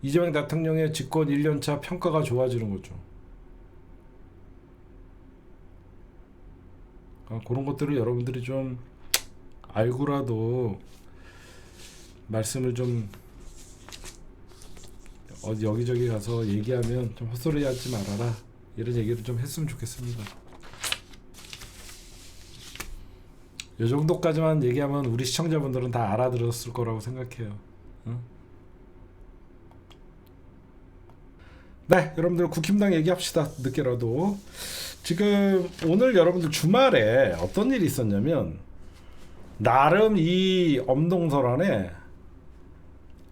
이재명 대통령의 집권 1년차 평가가 좋아지는 거죠. 그런 것들을 여러분들이 좀 알고라도 말씀을 좀 어디 여기저기 가서 얘기하면 좀 헛소리 하지 말아라, 이런 얘기를 좀 했으면 좋겠습니다. 이 정도까지만 얘기하면 우리 시청자분들은 다 알아들었을 거라고 생각해요. 응? 네, 여러분들 국힘당 얘기합시다. 늦게라도. 지금 오늘 여러분들 주말에 어떤 일이 있었냐면, 나름 이 엄동설 안에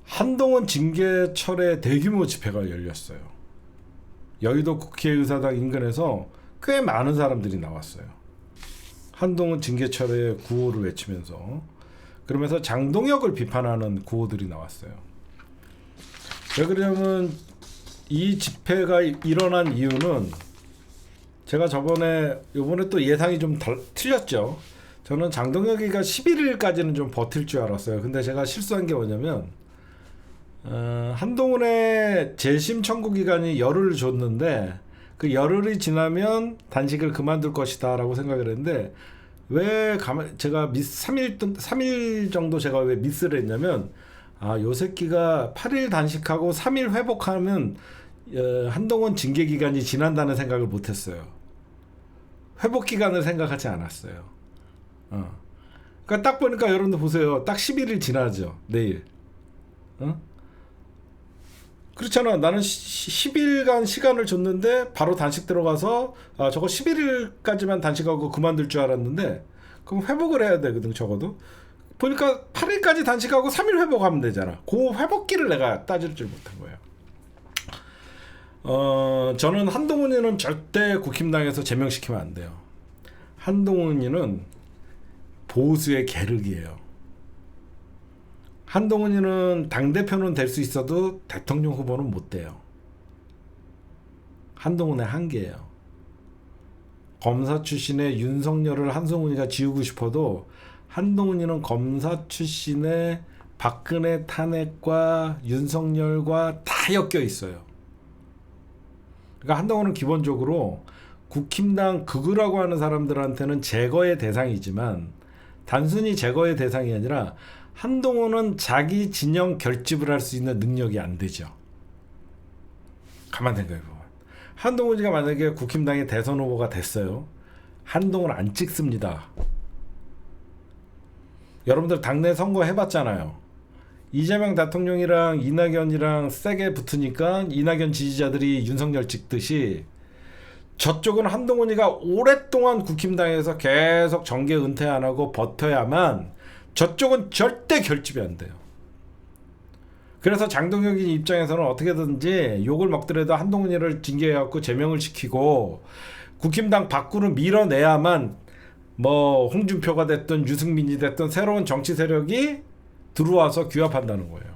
한동훈 징계철의 대규모 집회가 열렸어요. 여의도 국회의사당 인근에서 꽤 많은 사람들이 나왔어요. 한동훈 징계철의 구호를 외치면서, 그러면서 장동혁을 비판하는 구호들이 나왔어요. 왜 그러냐면 이 집회가 일어난 이유는, 제가 요번에 또 예상이 좀 틀렸죠. 저는 장동혁이가 11일까지는 좀 버틸 줄 알았어요. 근데 제가 실수한 게 뭐냐면, 한동훈의 재심 청구 기간이 열흘 줬는데, 그 열흘이 지나면 단식을 그만둘 것이다 라고 생각을 했는데, 왜 제가 3일 정도 제가 왜 미스를 했냐면, 요 새끼가 8일 단식하고 3일 회복하면 한동훈 징계 기간이 지난다는 생각을 못했어요. 회복 기간을 생각하지 않았어요. 그러니까 딱 보니까 여러분들 보세요. 딱 11일 지나죠. 내일. 그렇잖아. 나는 10일간 시간을 줬는데 바로 단식 들어가서 저거 11일까지만 단식하고 그만둘 줄 알았는데, 그럼 회복을 해야 되거든. 적어도 보니까 8일까지 단식하고 3일 회복하면 되잖아. 그 회복기를 내가 따질 줄 못한 거예요. 저는 한동훈이는 절대 국힘당에서 제명시키면 안 돼요. 한동훈이는 보수의 계륵이에요. 한동훈이는 당대표는 될 수 있어도 대통령 후보는 못 돼요. 한동훈의 한계예요. 검사 출신의 윤석열을 한동훈이가 지우고 싶어도, 한동훈이는 검사 출신의 박근혜 탄핵과 윤석열과 다 엮여 있어요. 그러니까 한동훈은 기본적으로 국힘당 극우라고 하는 사람들한테는 제거의 대상이지만, 단순히 제거의 대상이 아니라 한동훈은 자기 진영 결집을 할 수 있는 능력이 안 되죠. 가만 생각해보면, 한동훈이가 만약에 국힘당의 대선 후보가 됐어요. 한동훈 안 찍습니다. 여러분들 당내 선거 해봤잖아요. 이재명 대통령이랑 이낙연이랑 세게 붙으니까 이낙연 지지자들이 윤석열 찍듯이, 저쪽은 한동훈이가 오랫동안 국힘당에서 계속 정계 은퇴 안 하고 버텨야만 저쪽은 절대 결집이 안 돼요. 그래서 장동혁이 입장에서는 어떻게든지 욕을 먹더라도 한동훈이를 징계해갖고 제명을 시키고 국힘당 밖으로 밀어내야만 뭐 홍준표가 됐든 유승민이 됐든 새로운 정치 세력이 들어와서 규합한다는 거예요.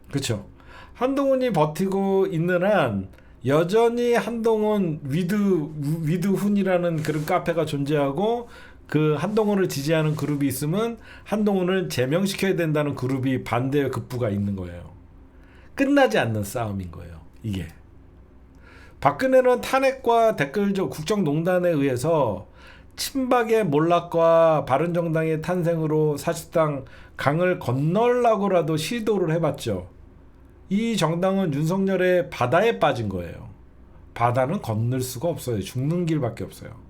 그렇죠? 한동훈이 버티고 있는 한 여전히 한동훈 위드훈이라는 그런 카페가 존재하고, 그 한동훈을 지지하는 그룹이 있으면 한동훈을 제명시켜야 된다는 그룹이 반대의 급부가 있는 거예요. 끝나지 않는 싸움인 거예요. 이게 박근혜는 탄핵과 댓글적 국정농단에 의해서 친박의 몰락과 바른정당의 탄생으로 사실상 강을 건널라고라도 시도를 해봤죠. 이 정당은 윤석열의 바다에 빠진 거예요. 바다는 건널 수가 없어요. 죽는 길밖에 없어요.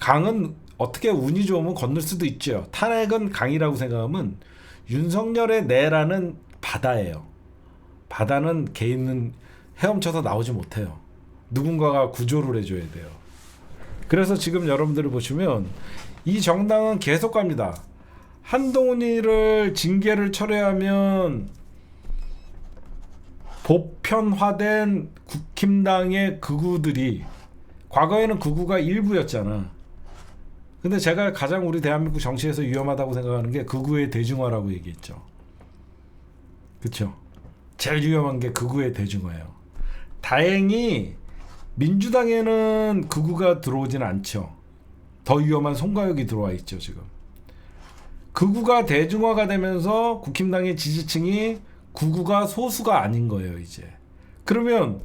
강은 어떻게 운이 좋으면 건널 수도 있죠. 탄핵은 강이라고 생각하면 윤석열의 내라는 바다예요. 바다는 개인은 헤엄쳐서 나오지 못해요. 누군가가 구조를 해줘야 돼요. 그래서 지금 여러분들이 보시면 이 정당은 계속 갑니다. 한동훈이를 징계를 철회하면 보편화된 국힘당의 극우들이, 과거에는 극우가 일부였잖아. 근데 제가 가장 우리 대한민국 정치에서 위험하다고 생각하는 게 극우의 대중화라고 얘기했죠. 그렇죠? 제일 위험한 게 극우의 대중화예요. 다행히 민주당에는 극우가 들어오지는 않죠. 더 위험한 송가혁이 들어와 있죠. 지금 극우가 대중화가 되면서 국힘당의 지지층이 극우가 소수가 아닌 거예요. 이제 그러면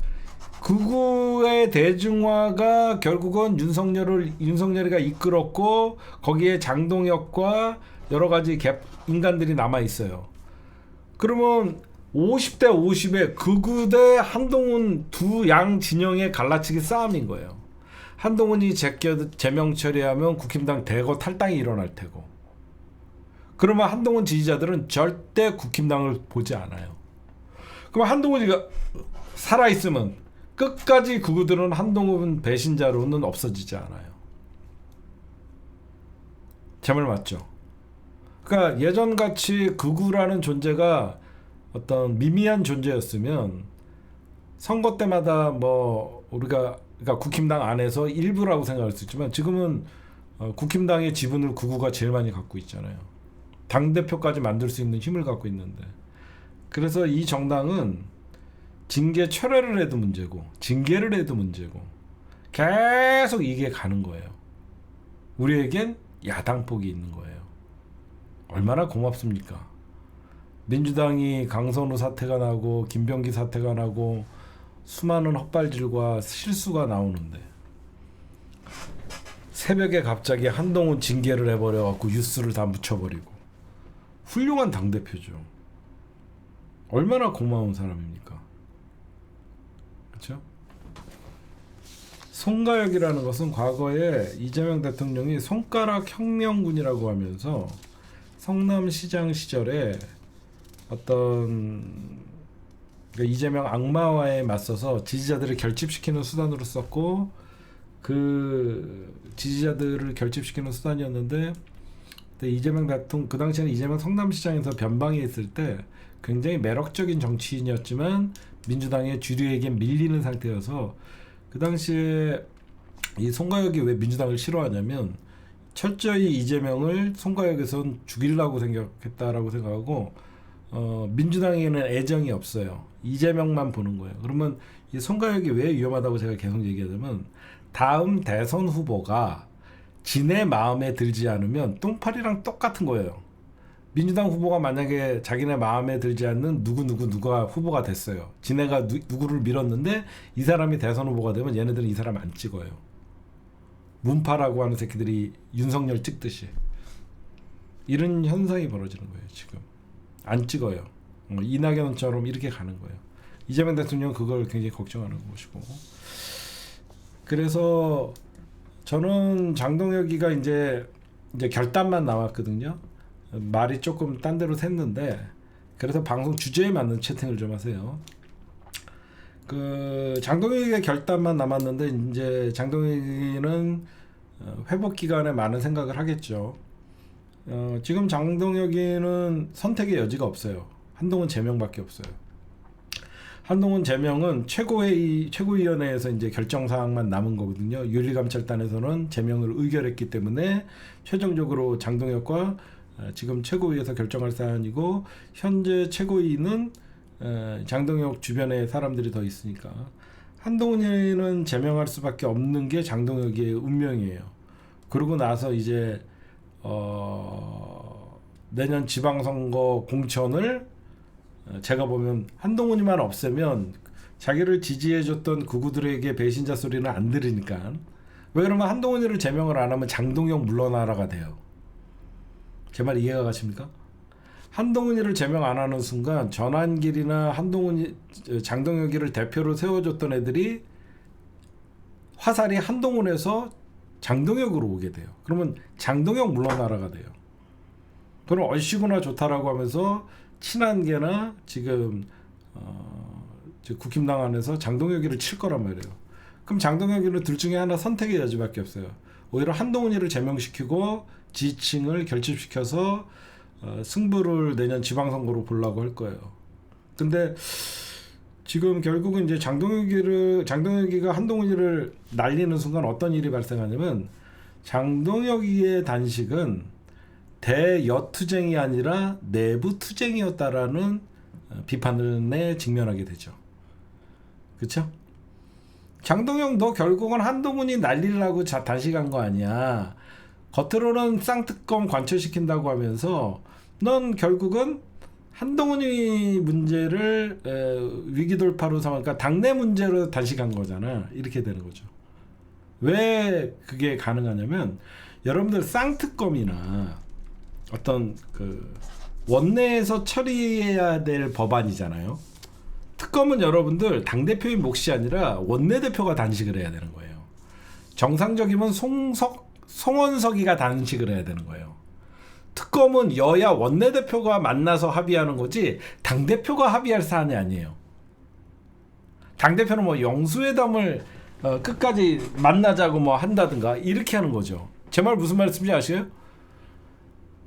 극우의 대중화가 결국은 윤석열이가 이끌었고 거기에 장동혁과 여러 가지 인간들이 남아 있어요. 그러면 50대 50의 극우 대 한동훈 두 양 진영의 갈라치기 싸움인 거예요. 한동훈이 제명 처리하면 국힘당 대거 탈당이 일어날 테고, 그러면 한동훈 지지자들은 절대 국힘당을 보지 않아요. 그럼 한동훈이 살아있으면 끝까지 극우들은 한동훈 배신자로는 없어지지 않아요. 제 말 맞죠? 그러니까 예전같이 극우라는 존재가 어떤 미미한 존재였으면 선거 때마다 뭐 우리가 그러니까 국힘당 안에서 일부라고 생각할 수 있지만 지금은 국힘당의 지분을 극우가 제일 많이 갖고 있잖아요. 당대표까지 만들 수 있는 힘을 갖고 있는데, 그래서 이 정당은 징계 철회를 해도 문제고 징계를 해도 문제고 계속 이게 가는 거예요. 우리에겐 야당폭이 있는 거예요. 얼마나 고맙습니까? 민주당이 강선우 사태가 나고 김병기 사태가 나고 수많은 헛발질과 실수가 나오는데 새벽에 갑자기 한동훈 징계를 해버려갖고 뉴스를 다 묻혀버리고. 훌륭한 당대표죠. 얼마나 고마운 사람입니까? 그렇죠? 송가혁이라는 것은 과거에 이재명 대통령이 손가락 혁명군이라고 하면서 성남시장 시절에 어떤 이재명 악마와에 맞서서 지지자들을 결집시키는 수단으로 썼고, 그 지지자들을 결집시키는 수단이었는데, 이재명 대통령 그 당시에는 이재명 성남시장에서 변방에 있을 때 굉장히 매력적인 정치인이었지만 민주당의 주류에게 밀리는 상태여서, 그 당시에 이 송가혁이 왜 민주당을 싫어하냐면 철저히 이재명을 송가혁에선 죽이려고 생각했다라고 생각하고, 민주당에는 애정이 없어요. 이재명만 보는 거예요. 그러면 이 송가혁이 왜 위험하다고 제가 계속 얘기하자면, 다음 대선 후보가 지네 마음에 들지 않으면 똥파리랑 똑같은 거예요. 민주당 후보가 만약에 자기네 마음에 들지 않는 누가 후보가 됐어요. 지네가 누구를 밀었는데 이 사람이 대선 후보가 되면 얘네들은 이 사람 안 찍어요. 문파라고 하는 새끼들이 윤석열 찍듯이. 이런 현상이 벌어지는 거예요. 지금 안 찍어요. 이낙연처럼 이렇게 가는 거예요. 이재명 대통령은 그걸 굉장히 걱정하는 것이고. 그래서 저는 장동혁이가 이제 결단만 나왔거든요. 말이 조금 딴 데로 샜는데, 그래서 방송 주제에 맞는 채팅을 좀 하세요. 그 장동혁이가 결단만 남았는데 이제 장동혁이는 회복 기간에 많은 생각을 하겠죠. 지금 장동혁이는 선택의 여지가 없어요. 한동훈 제명밖에 없어요. 한동훈 제명은 최고위원회에서 이제 결정 사항만 남은 거거든요. 윤리감찰단에서는 제명을 의결했기 때문에 최종적으로 장동혁과 지금 최고위에서 결정할 사안이고, 현재 최고위는 장동혁 주변에 사람들이 더 있으니까 한동훈이는 제명할 수밖에 없는 게 장동혁의 운명이에요. 그러고 나서 이제 내년 지방선거 공천을 제가 보면 한동훈이만 없애면 자기를 지지해줬던 극우들에게 배신자 소리는 안 들으니까. 왜 그러면 한동훈이를 제명을 안 하면 장동혁 물러나라가 돼요. 제 말 이해가 가십니까? 한동훈이를 제명 안 하는 순간 전환길이나 장동혁이를 대표로 세워줬던 애들이 화살이 한동훈에서 장동혁으로 오게 돼요. 그러면 장동혁 물러나라가 돼요. 그럼 얼씨구나 좋다라고 하면서 친한계나 지금 국힘당 안에서 장동혁이를 칠 거란 말이에요. 그럼 장동혁이는 둘 중에 하나 선택의 여지밖에 없어요. 오히려 한동훈이를 제명시키고 지지층을 결집시켜서 승부를 내년 지방선거로 보려고 할 거예요. 근데 지금 결국은 이제 장동혁이가 한동훈이를 날리는 순간 어떤 일이 발생하냐면, 장동혁이의 단식은 대여투쟁이 아니라 내부투쟁이었다라는 비판에 직면하게 되죠. 그렇죠? 장동혁 너 결국은 한동훈이 날리려고 단식한 거 아니야. 겉으로는 쌍특검 관철시킨다고 하면서 넌 결국은 한동훈이 문제를 위기 돌파로 그러니까 당내 문제로 단식한 거잖아. 이렇게 되는 거죠. 왜 그게 가능하냐면 여러분들 쌍특검이나 어떤 그 원내에서 처리해야 될 법안이잖아요. 특검은 여러분들 당대표의 몫이 아니라 원내대표가 단식을 해야 되는 거예요. 정상적이면 송원석이가 단식을 해야 되는 거예요. 특검은 여야 원내대표가 만나서 합의하는 거지 당대표가 합의할 사안이 아니에요. 당대표는 뭐 영수회담을 끝까지 만나자고 뭐 한다든가 이렇게 하는 거죠. 제 말 무슨 말씀인지 아시죠?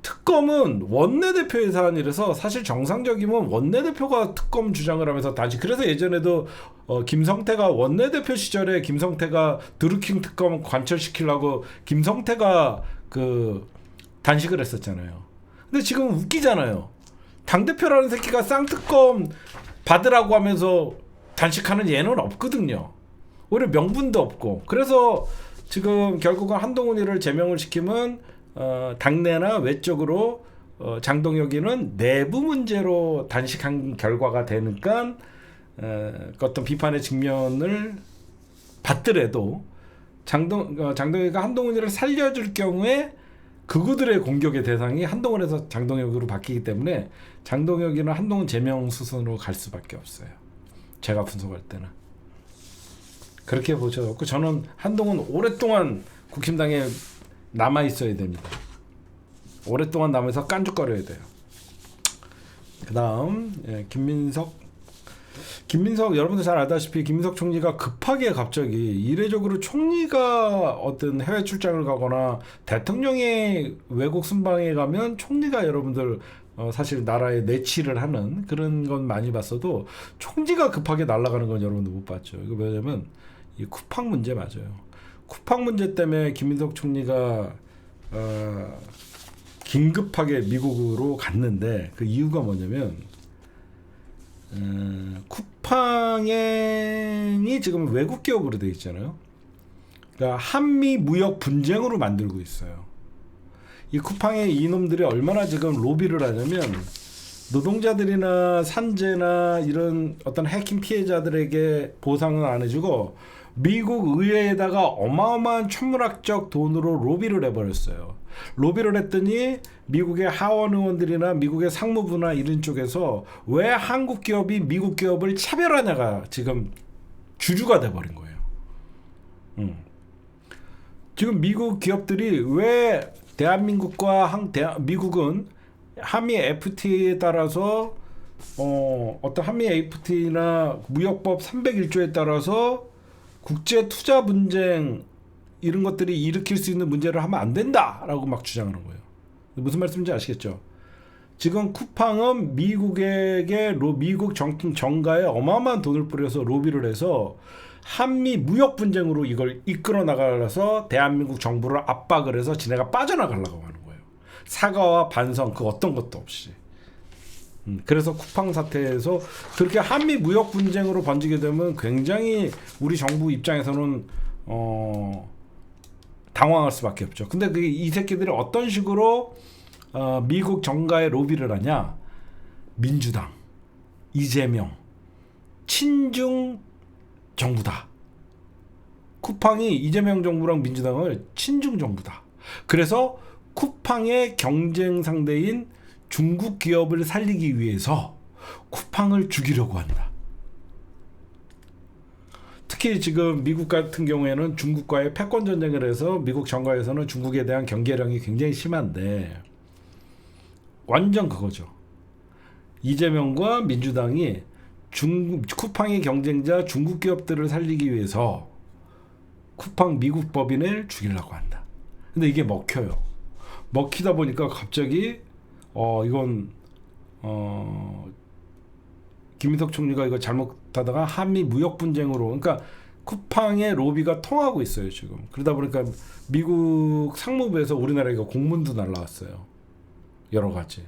특검은 원내대표의 사안이라서 사실 정상적이면 원내대표가 특검 주장을 하면서 다시 그래서 예전에도 김성태가 원내대표 시절에 김성태가 드루킹 특검 관철시키려고 김성태가 그 단식을 했었잖아요. 근데 지금 웃기잖아요. 당대표라는 새끼가 쌍특검 받으라고 하면서 단식하는 예는 없거든요. 오히려 명분도 없고 그래서 지금 결국은 한동훈이를 제명을 시키면 당내나 외적으로 장동혁이는 내부 문제로 단식한 결과가 되니까 어떤 비판의 직면을 받더라도 장동혁이가 한동훈이를 살려줄 경우에 극우들의 공격의 대상이 한동훈에서 장동혁으로 바뀌기 때문에 장동혁이는 한동훈 제명 수순으로 갈 수밖에 없어요. 제가 분석할 때는 그렇게 보셔갖고 저는 한동훈 오랫동안 국힘당에 남아 있어야 됩니다. 오랫동안 남아서 깐죽거려야 돼요. 그다음 김민석 여러분들 잘 알다시피 김민석 총리가 급하게 갑자기 이례적으로 총리가 어떤 해외 출장을 가거나 대통령이 외국 순방에 가면 총리가 여러분들 사실 나라에 내치를 하는 그런 건 많이 봤어도 총리가 급하게 날아가는 건 여러분들 못 봤죠. 이거 왜냐면 이 쿠팡 문제 맞아요. 쿠팡 문제 때문에 김민석 총리가 긴급하게 미국으로 갔는데 그 이유가 뭐냐면 쿠팡이 지금 외국 기업으로 되어 있잖아요. 그러니까 한미 무역 분쟁으로 만들고 있어요. 이 쿠팡의 이놈들이 얼마나 지금 로비를 하냐면 노동자들이나 산재나 이런 어떤 해킹 피해자들에게 보상은 안 해주고 미국 의회에다가 어마어마한 천문학적 돈으로 로비를 해버렸어요. 로비를 했더니 미국의 하원 의원들이나 미국의 상무부나 이런 쪽에서 왜 한국 기업이 미국 기업을 차별하냐가 지금 주주가 돼버린 거예요. 지금 미국 기업들이 왜 대한민국과 미국은 한미 FTA에 따라서 어떤 한미 FTA나 무역법 301조에 따라서 국제 투자 분쟁 이런 것들이 일으킬 수 있는 문제를 하면 안 된다라고 막 주장하는 거예요. 무슨 말씀인지 아시겠죠? 지금 쿠팡은 미국에게 미국 정가에 어마어마한 돈을 뿌려서 로비를 해서 한미 무역 분쟁으로 이걸 이끌어 나가서 대한민국 정부를 압박을 해서 지네가 빠져나가려고 하는 거예요. 사과와 반성 그 어떤 것도 없이. 그래서 쿠팡 사태에서 그렇게 한미 무역 분쟁으로 번지게 되면 굉장히 우리 정부 입장에서는 당황할 수밖에 없죠. 근데 그게 이 새끼들이 어떤 식으로 미국 정가에 로비를 하냐? 민주당, 이재명, 친중 정부다. 쿠팡이 이재명 정부랑 민주당을 친중 정부다. 그래서 쿠팡의 경쟁 상대인 중국 기업을 살리기 위해서 쿠팡을 죽이려고 한다. 특히 지금 미국 같은 경우에는 중국과의 패권 전쟁을 해서 미국 정가에서는 중국에 대한 경계령이 굉장히 심한데 완전 그거죠. 이재명과 민주당이 쿠팡의 경쟁자 중국 기업들을 살리기 위해서 쿠팡 미국 법인을 죽이려고 한다. 근데 이게 먹혀요. 먹히다 보니까 갑자기 이건 김민석 총리가 이거 잘못하다가 한미 무역 분쟁으로 그러니까 쿠팡의 로비가 통하고 있어요 지금. 그러다 보니까 미국 상무부에서 우리나라에 공문도 날라왔어요. 여러 가지.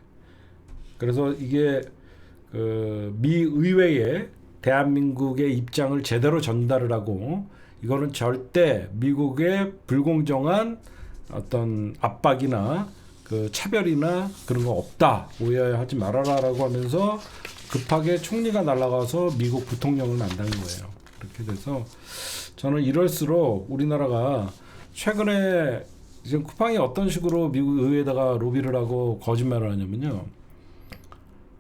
그래서 이게 미 의회에 대한민국의 입장을 제대로 전달을 하고 이거는 절대 미국의 불공정한 어떤 압박이나 그 차별이나 그런 거 없다, 오해하지 말아라라고 하면서 급하게 총리가 날아가서 미국 부통령을 만든 거예요. 그렇게 돼서 저는 이럴수록 우리나라가 최근에 지금 쿠팡이 어떤 식으로 미국 의회에다가 로비를 하고 거짓말을 하냐면요.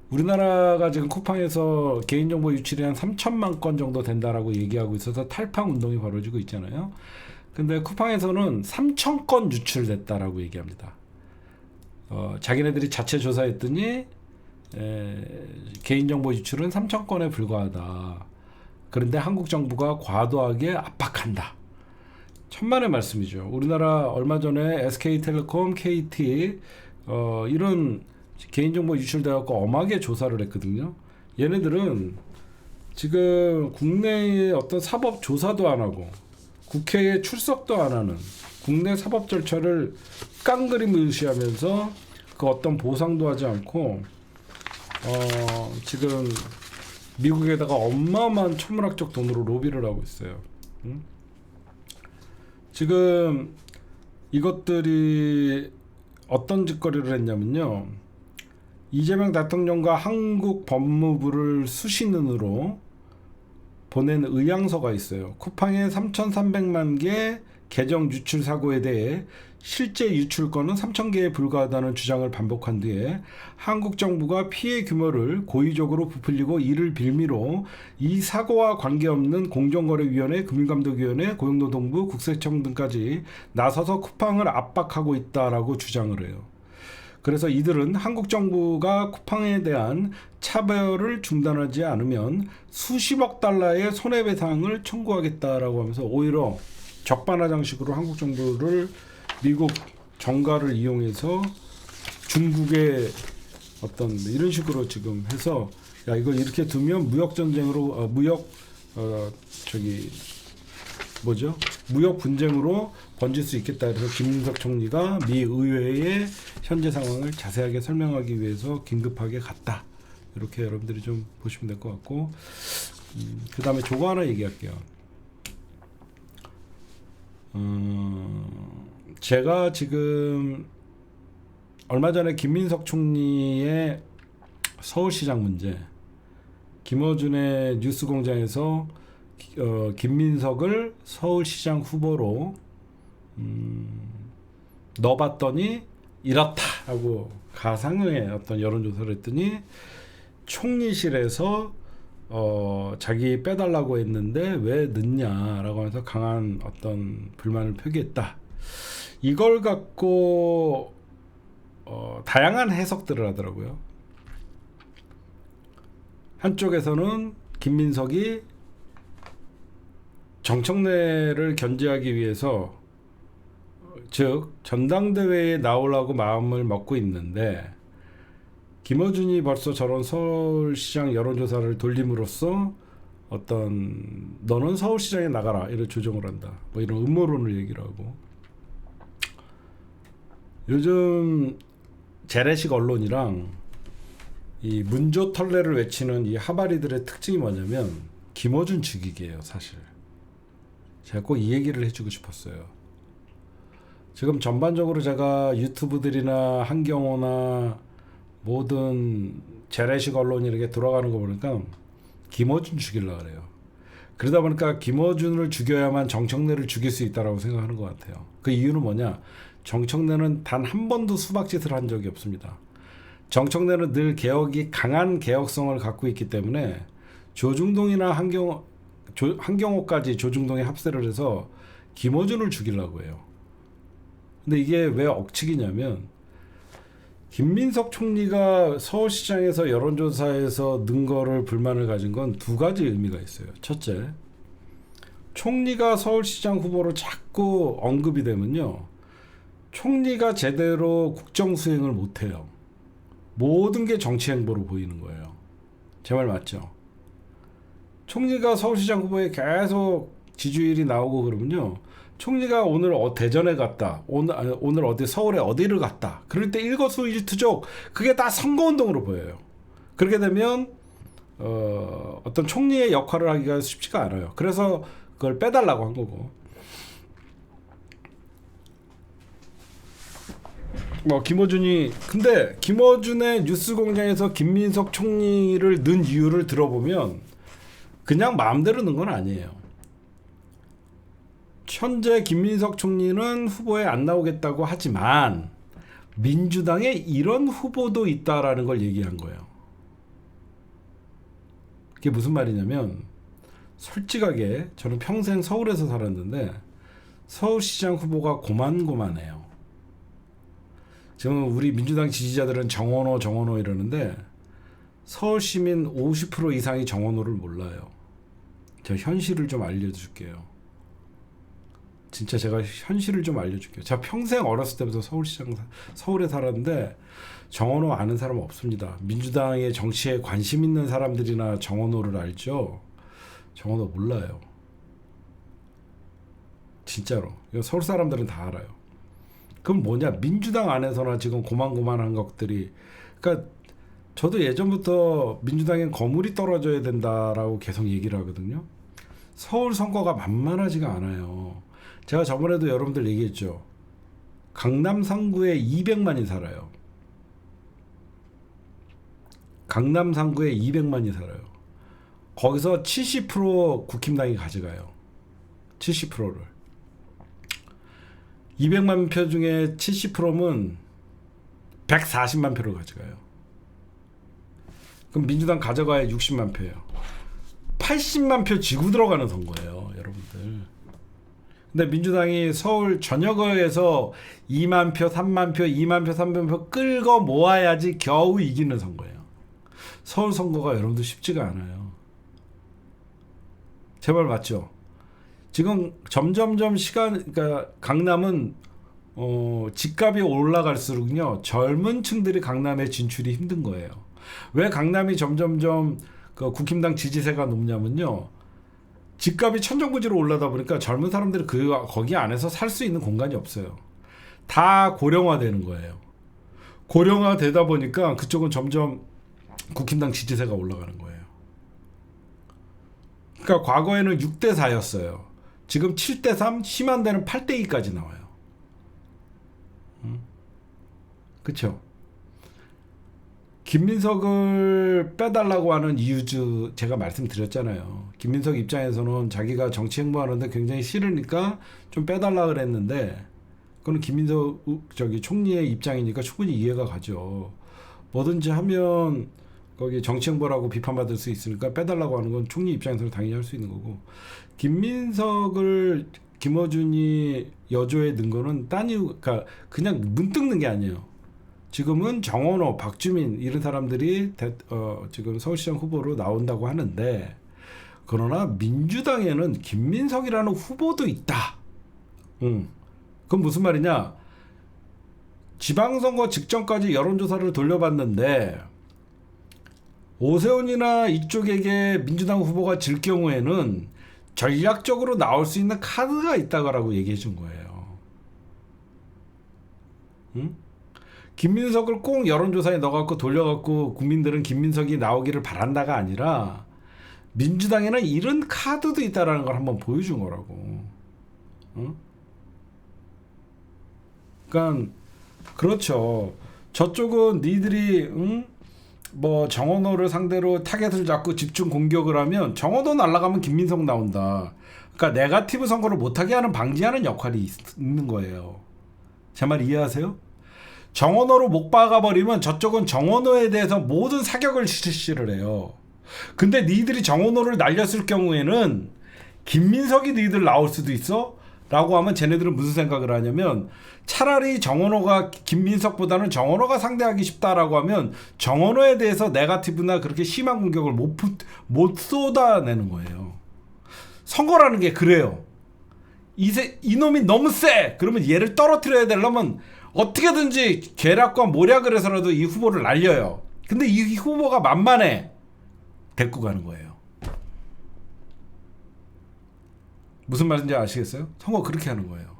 우리나라가 지금 쿠팡에서 개인정보 유출이 한 3천만 건 정도 된다라고 얘기하고 있어서 탈팡 운동이 벌어지고 있잖아요. 근데 쿠팡에서는 3천 건 유출됐다라고 얘기합니다. 자기네들이 자체 조사했더니 개인정보 유출은 3천 건에 불과하다. 그런데 한국 정부가 과도하게 압박한다. 천만의 말씀이죠. 우리나라 얼마 전에 SK텔레콤, KT 이런 개인정보 유출돼갖고 엄하게 조사를 했거든요. 얘네들은 지금 국내의 어떤 사법 조사도 안 하고 국회에 출석도 안 하는 국내 사법 절차를 깡그리 무시하면서 그 어떤 보상도 하지 않고 지금 미국에다가 어마어마한 천문학적 돈으로 로비를 하고 있어요. 응? 지금 이것들이 어떤 짓거리를 했냐면요. 이재명 대통령과 한국 법무부를 수신은으로 보낸 의향서가 있어요. 쿠팡의 3,300만 개 계정 유출 사고에 대해 실제 유출 건은 3,000개에 불과하다는 주장을 반복한 뒤에 한국 정부가 피해 규모를 고의적으로 부풀리고 이를 빌미로 이 사고와 관계없는 공정거래위원회, 금융감독위원회, 고용노동부, 국세청 등까지 나서서 쿠팡을 압박하고 있다라고 주장을 해요. 그래서 이들은 한국 정부가 쿠팡에 대한 차별을 중단하지 않으면 수십억 달러의 손해배상을 청구하겠다라고 하면서 오히려 적반하장식으로 한국 정부를 미국 정가를 이용해서 중국의 어떤 이런 식으로 지금 해서 야 이거 이렇게 두면 무역 전쟁으로 무역 분쟁으로 번질 수 있겠다. 그래서 김민석 총리가 미 의회의 현재 상황을 자세하게 설명하기 위해서 긴급하게 갔다. 이렇게 여러분들이 좀 보시면 될 것 같고, 그 다음에 저거 하나 얘기할게요. 제가 지금 얼마 전에 김민석 총리의 서울시장 문제, 김어준의 뉴스공장에서 김민석을 서울시장 후보로 넣어봤더니 이렇다 하고 가상의 어떤 여론조사를 했더니 총리실에서 자기 빼달라고 했는데 왜 넣냐라고 하면서 강한 어떤 불만을 표기했다. 이걸 갖고 다양한 해석들을 하더라고요. 한쪽에서는 김민석이 정청래를 견제하기 위해서, 즉 전당대회에 나오려고 마음을 먹고 있는데 김어준이 벌써 저런 서울시장 여론조사를 돌림으로써 어떤 너는 서울시장에 나가라 이런 조정을 한다, 뭐 이런 음모론을 얘기를 하고, 요즘 재래식 언론이랑 이 문조 털레를 외치는 이 하바리들의 특징이 뭐냐면 김어준 죽이기예요. 사실 제가 꼭 이 얘기를 해주고 싶었어요. 지금 전반적으로 제가 유튜브들이나 한경호나 모든 재래식 언론이 이렇게 돌아가는 거 보니까 김어준 죽이려고 그래요. 그러다 보니까 김어준을 죽여야만 정청래를 죽일 수 있다라고 생각하는 것 같아요. 그 이유는 뭐냐? 정청래는 단 한 번도 수박짓을 한 적이 없습니다. 정청래는 늘 강한 개혁성을 갖고 있기 때문에 조중동이나 한경호까지 조중동에 합세를 해서 김어준을 죽이려고 해요. 근데 이게 왜 억측이냐면 김민석 총리가 서울시장에서 여론조사에서 는 거를 불만을 가진 건 두 가지 의미가 있어요. 첫째, 총리가 서울시장 후보로 자꾸 언급이 되면요, 총리가 제대로 국정수행을 못해요. 모든 게 정치행보로 보이는 거예요. 제 말 맞죠? 총리가 서울시장 후보에 계속 지지율이 나오고 그러면요, 총리가 오늘 대전에 갔다, 오늘 어디 서울에 어디를 갔다, 그럴 때 일거수일투족 그게 다 선거운동으로 보여요. 그렇게 되면 어떤 총리의 역할을 하기가 쉽지가 않아요. 그래서 그걸 빼달라고 한 거고, 뭐 김어준이 근데 김어준의 뉴스공장에서 김민석 총리를 넣은 이유를 들어보면 그냥 마음대로 넣은 건 아니에요. 현재 김민석 총리는 후보에 안 나오겠다고 하지만 민주당에 이런 후보도 있다라는 걸 얘기한 거예요. 그게 무슨 말이냐면 솔직하게 저는 평생 서울에서 살았는데 서울시장 후보가 고만고만해요. 지금 우리 민주당 지지자들은 정원호 이러는데 서울시민 50% 이상이 정원호를 몰라요. 제가 현실을 좀 알려줄게요. 진짜 제가 현실을 좀 알려줄게요. 제가 평생 어렸을 때부터 서울에 살았는데 정원호 아는 사람 없습니다. 민주당의 정치에 관심 있는 사람들이나 정원호를 알죠. 정원호 몰라요. 진짜로. 이거 서울 사람들은 다 알아요. 그럼 뭐냐? 민주당 안에서나 지금 고만고만한 것들이, 그러니까 저도 예전부터 민주당엔 거물이 떨어져야 된다라고 계속 얘기를 하거든요. 서울 선거가 만만하지가 않아요. 제가 저번에도 여러분들 얘기했죠. 강남 3구에 200만이 살아요. 강남 3구에 200만이 살아요. 거기서 70% 국힘당이 가져가요. 70%를. 200만 표 중에 70%면 140만 표를 가져가요. 그럼 민주당 가져가야 60만 표예요. 80만 표 지고 들어가는 선거예요, 여러분들. 근데 민주당이 서울 전역에서 2만 표, 3만 표, 2만 표, 3만 표 끌고 모아야지 겨우 이기는 선거예요. 서울 선거가 여러분들 쉽지가 않아요. 제발 맞죠? 지금 점점점 그러니까 강남은 집값이 올라갈수록요 젊은 층들이 강남에 진출이 힘든 거예요. 왜 강남이 점점점 그 국힘당 지지세가 높냐면요. 집값이 천정부지로 올라다 보니까 젊은 사람들이 거기 안에서 살 수 있는 공간이 없어요. 다 고령화되는 거예요. 고령화되다 보니까 그쪽은 점점 국힘당 지지세가 올라가는 거예요. 그러니까 과거에는 6대 4였어요. 지금 7대 3, 심한 데는 8대 2까지 나와요. 그렇죠? 김민석을 빼달라고 하는 이유주 제가 말씀드렸잖아요. 김민석 입장에서는 자기가 정치 행보하는데 굉장히 싫으니까 좀 빼달라 그랬는데 그건 김민석 총리의 입장이니까 충분히 이해가 가죠. 뭐든지 하면 거기 정치 행보라고 비판받을 수 있으니까 빼달라고 하는 건 총리 입장에서는 당연히 할 수 있는 거고, 김민석을 김어준이 여조에 넣은 거는 딴 이유, 그러니까 그냥 문득 넣은 게 아니에요. 지금은 정원호, 박주민 이런 사람들이 지금 서울시장 후보로 나온다고 하는데, 그러나 민주당에는 김민석이라는 후보도 있다. 그건 무슨 말이냐? 지방선거 직전까지 여론조사를 돌려봤는데 오세훈이나 이쪽에게 민주당 후보가 질 경우에는 전략적으로 나올 수 있는 카드가 있다고 얘기해 준 거예요. 김민석을 꼭 여론조사에 넣어갖고 돌려갖고 국민들은 김민석이 나오기를 바란다가 아니라 민주당에는 이런 카드도 있다라는 걸 한번 보여준 거라고. 그러니까 그렇죠. 저쪽은 니들이 뭐 정원호를 상대로 타겟을 잡고 집중 공격을 하면 정원호 날아가면 김민석 나온다. 그러니까 네거티브 선거를 못하게 하는 방지하는 역할이 있는 거예요. 제 말 이해하세요? 정원호로 못 박아버리면 저쪽은 정원호에 대해서 모든 사격을 실시를 해요. 근데 니들이 정원호를 날렸을 경우에는 김민석이 니들 나올 수도 있어? 라고 하면 쟤네들은 무슨 생각을 하냐면 차라리 정원호가 김민석보다는 정원호가 상대하기 쉽다라고 하면 정원호에 대해서 네거티브나 그렇게 심한 공격을 못 쏟아내는 거예요. 선거라는 게 그래요. 이놈이 너무 세! 그러면 얘를 떨어뜨려야 되려면 어떻게든지 계략과 모략을 해서라도 이 후보를 날려요. 근데 이 후보가 만만해. 데리고 가는 거예요. 무슨 말인지 아시겠어요? 선거 그렇게 하는 거예요.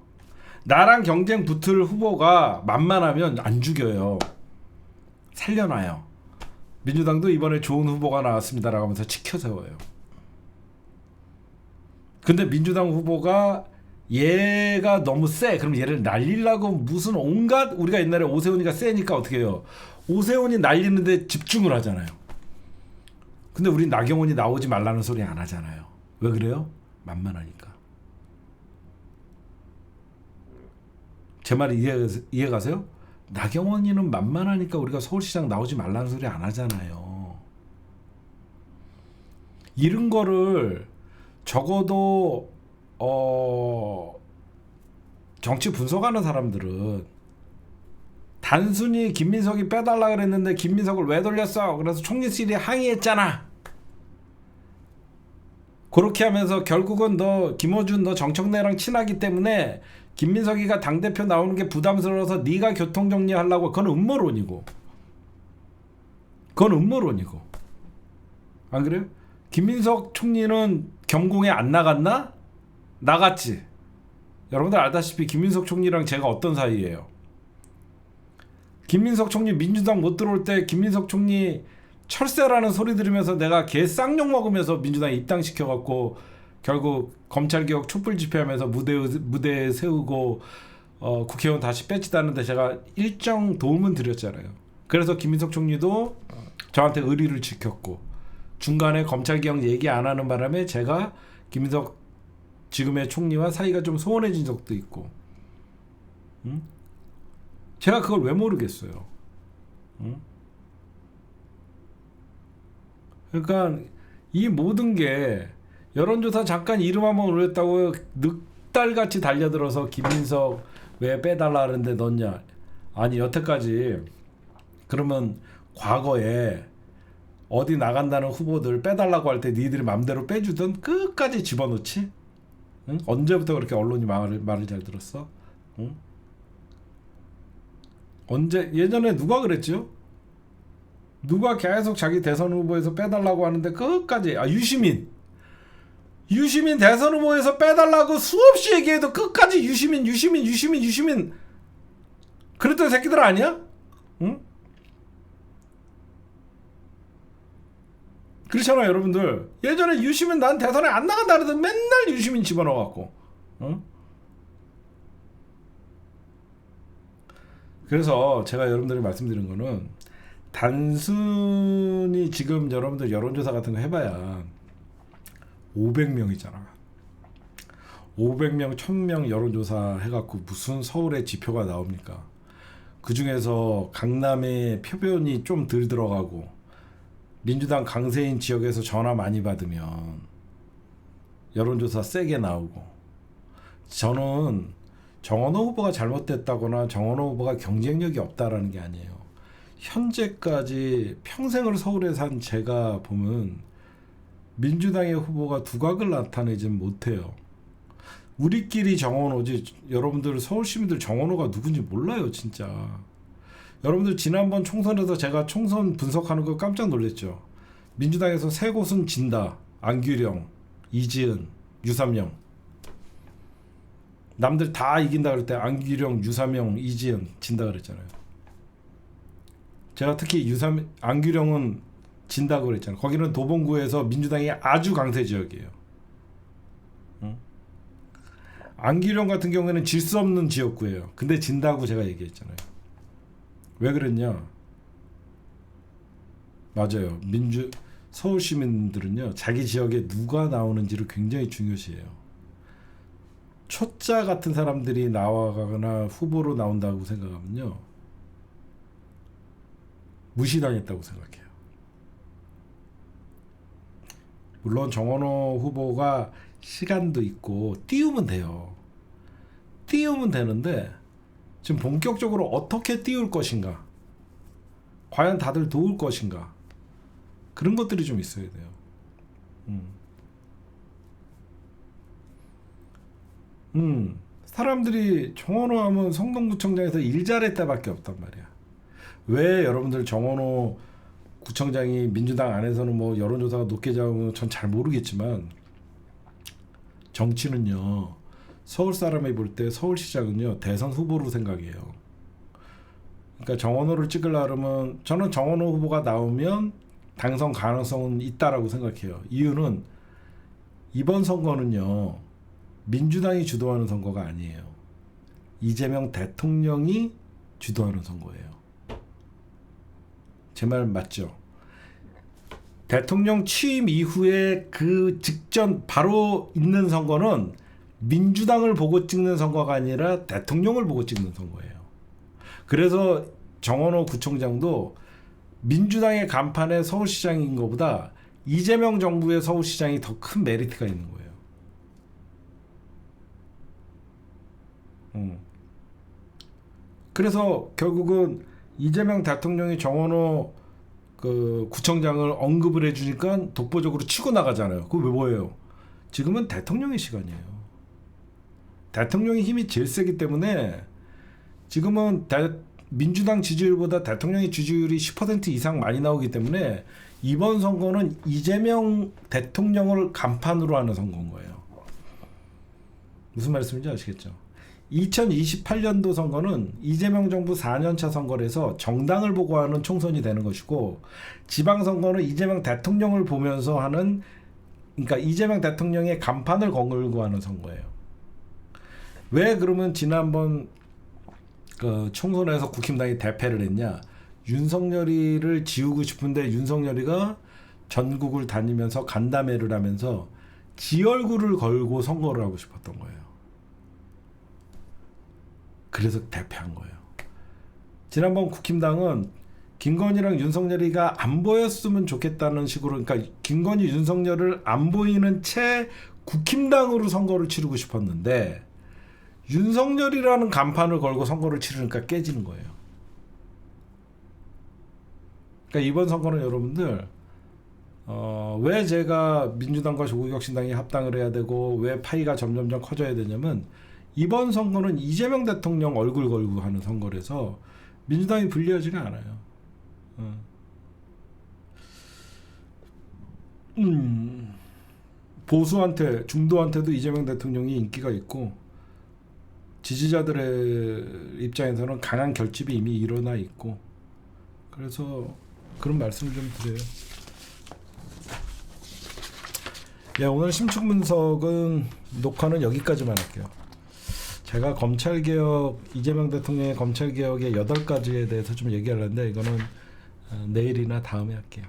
나랑 경쟁 붙을 후보가 만만하면 안 죽여요. 살려놔요. 민주당도 이번에 좋은 후보가 나왔습니다라고 하면서 치켜 세워요. 근데 민주당 후보가 얘가 너무 세. 그럼 얘를 날리려고 무슨 온갖, 우리가 옛날에 오세훈이가 세니까 어떻게 해요? 오세훈이 날리는데 집중을 하잖아요. 근데 우린 나경원이 나오지 말라는 소리 안 하잖아요. 왜 그래요? 만만하니까. 제 말이 이해 가세요? 나경원이는 만만하니까 우리가 서울시장 나오지 말라는 소리 안 하잖아요. 이런 거를 적어도 정치 분석하는 사람들은 단순히 김민석이 빼달라 그랬는데 김민석을 왜 돌렸어? 그래서 총리실이 항의했잖아. 그렇게 하면서 결국은 너 김어준 너 정청래랑 친하기 때문에 김민석이가 당대표 나오는 게 부담스러워서 네가 교통정리하려고. 그건 음모론이고. 안 그래요? 김민석 총리는 경공에 안 나갔나? 나갔지. 여러분들 알다시피 김민석 총리랑 제가 어떤 사이예요? 김민석 총리 민주당 못 들어올 때 김민석 총리 철새라는 소리 들으면서 내가 개 쌍욕 먹으면서 민주당에 입당시켜갖고 결국 검찰개혁 촛불 집회하면서 무대에 세우고 국회의원 다시 빼치다는데 제가 일정 도움은 드렸잖아요. 그래서 김민석 총리도 저한테 의리를 지켰고 중간에 검찰개혁 얘기 안 하는 바람에 제가 김민석 지금의 총리와 사이가 좀 소원해진 적도 있고. 응? 제가 그걸 왜 모르겠어요. 응? 그러니까 이 모든 게 여론조사 잠깐 이름 한번 올렸다고 늑달같이 달려들어서 김민석 왜 빼달라 하는데 넣냐. 아니 여태까지 그러면 과거에 어디 나간다는 후보들 빼달라고 할 때 니들이 맘대로 빼주던 끝까지 집어넣지? 응? 언제부터 그렇게 언론이 말을 잘 들었어? 응? 언제 예전에 누가 그랬죠? 누가 계속 자기 대선 후보에서 빼달라고 하는데 끝까지 유시민 대선 후보에서 빼달라고 수없이 얘기해도 끝까지 유시민 그랬던 새끼들 아니야? 응? 그렇잖아요 여러분들. 예전에 유시민 난 대선에 안 나간다 그래도 맨날 유시민 집어넣어갖고. 응? 그래서 제가 여러분들이 말씀드린 거는 단순히 지금 여러분들 여론조사 같은 거 해봐야 500명이잖아. 500명, 1000명 여론조사 해갖고 무슨 서울의 지표가 나옵니까? 그 중에서 강남에 표본이 좀 덜 들어가고 민주당 강세인 지역에서 전화 많이 받으면 여론조사 세게 나오고. 저는 정원호 후보가 잘못됐다거나 정원호 후보가 경쟁력이 없다라는 게 아니에요. 현재까지 평생을 서울에 산 제가 보면 민주당의 후보가 두각을 나타내진 못해요. 우리끼리 정원호지 여러분들 서울 시민들 정원호가 누군지 몰라요 진짜. 여러분들 지난번 총선에서 제가 총선 분석하는 거 깜짝 놀랐죠. 민주당에서 세 곳은 진다. 안규령, 이지은, 유삼영. 남들 다 이긴다 그럴 때 안규령, 유삼영, 이지은 진다 그랬잖아요. 제가 특히 안규령은 진다고 그랬잖아요. 거기는 도봉구에서 민주당이 아주 강세 지역이에요. 응? 안규령 같은 경우에는 질 수 없는 지역구예요. 근데 진다고 제가 얘기했잖아요. 왜 그랬냐? 맞아요. 서울 시민들은요 자기 지역에 누가 나오는지를 굉장히 중요시해요. 초짜 같은 사람들이 나와가거나 후보로 나온다고 생각하면요 무시당했다고 생각해요. 물론 정원호 후보가 시간도 있고 띄우면 돼요. 띄우면 되는데 지금 본격적으로 어떻게 띄울 것인가, 과연 다들 도울 것인가, 그런 것들이 좀 있어야 돼요. 사람들이 정원호 하면 성동구청장에서 일 잘했다밖에 없단 말이야. 왜 여러분들 정원호 구청장이 민주당 안에서는 뭐 여론조사가 높게 잡으면 전 잘 모르겠지만 정치는요 서울 사람이 볼 때 서울시장은요 대선 후보로 생각해요. 그러니까 정원호를 찍으려면 저는 정원호 후보가 나오면 당선 가능성은 있다라고 생각해요. 이유는 이번 선거는요 민주당이 주도하는 선거가 아니에요. 이재명 대통령이 주도하는 선거예요. 제 말 맞죠? 대통령 취임 이후에 그 직전 바로 있는 선거는 민주당을 보고 찍는 선거가 아니라 대통령을 보고 찍는 선거예요. 그래서 정원호 구청장도 민주당의 간판에 서울시장인 것보다 이재명 정부의 서울시장이 더 큰 메리트가 있는 거예요. 그래서 결국은 이재명 대통령이 정원호 그 구청장을 언급을 해주니까 독보적으로 치고 나가잖아요. 그거 왜 뭐예요? 지금은 대통령의 시간이에요. 대통령의 힘이 제일 세기 때문에 지금은 민주당 지지율보다 대통령의 지지율이 10% 이상 많이 나오기 때문에 이번 선거는 이재명 대통령을 간판으로 하는 선거인 거예요. 무슨 말씀인지 아시겠죠? 2028년도 선거는 이재명 정부 4년차 선거에서 정당을 보고 하는 총선이 되는 것이고, 지방선거는 이재명 대통령을 보면서 하는, 그러니까 이재명 대통령의 간판을 걸고 하는 선거예요. 왜 그러면 지난번 그 총선에서 국힘당이 대패를 했냐? 윤석열이를 지우고 싶은데 윤석열이가 전국을 다니면서 간담회를 하면서 지 얼굴을 걸고 선거를 하고 싶었던 거예요. 그래서 대패한 거예요. 지난번 국힘당은 김건희랑 윤석열이가 안 보였으면 좋겠다는 식으로, 그러니까 김건희, 윤석열을 안 보이는 채 국힘당으로 선거를 치르고 싶었는데 윤석열이라는 간판을 걸고 선거를 치르니까 깨지는 거예요. 그러니까 이번 선거는 여러분들 왜 제가 민주당과 조국혁신당이 합당을 해야 되고 왜 파이가 점점점 커져야 되냐면, 이번 선거는 이재명 대통령 얼굴 걸고 하는 선거라서 민주당이 불리하지가 않아요. 보수한테, 중도한테도 이재명 대통령이 인기가 있고 지지자들의 입장에서는 강한 결집이 이미 일어나 있고, 그래서 그런 말씀을 좀 드려요. 네, 오늘 심층 분석은 녹화는 여기까지만 할게요. 제가 검찰개혁, 이재명 대통령의 검찰개혁의 8가지에 대해서 좀 얘기하려는데 이거는 내일이나 다음에 할게요.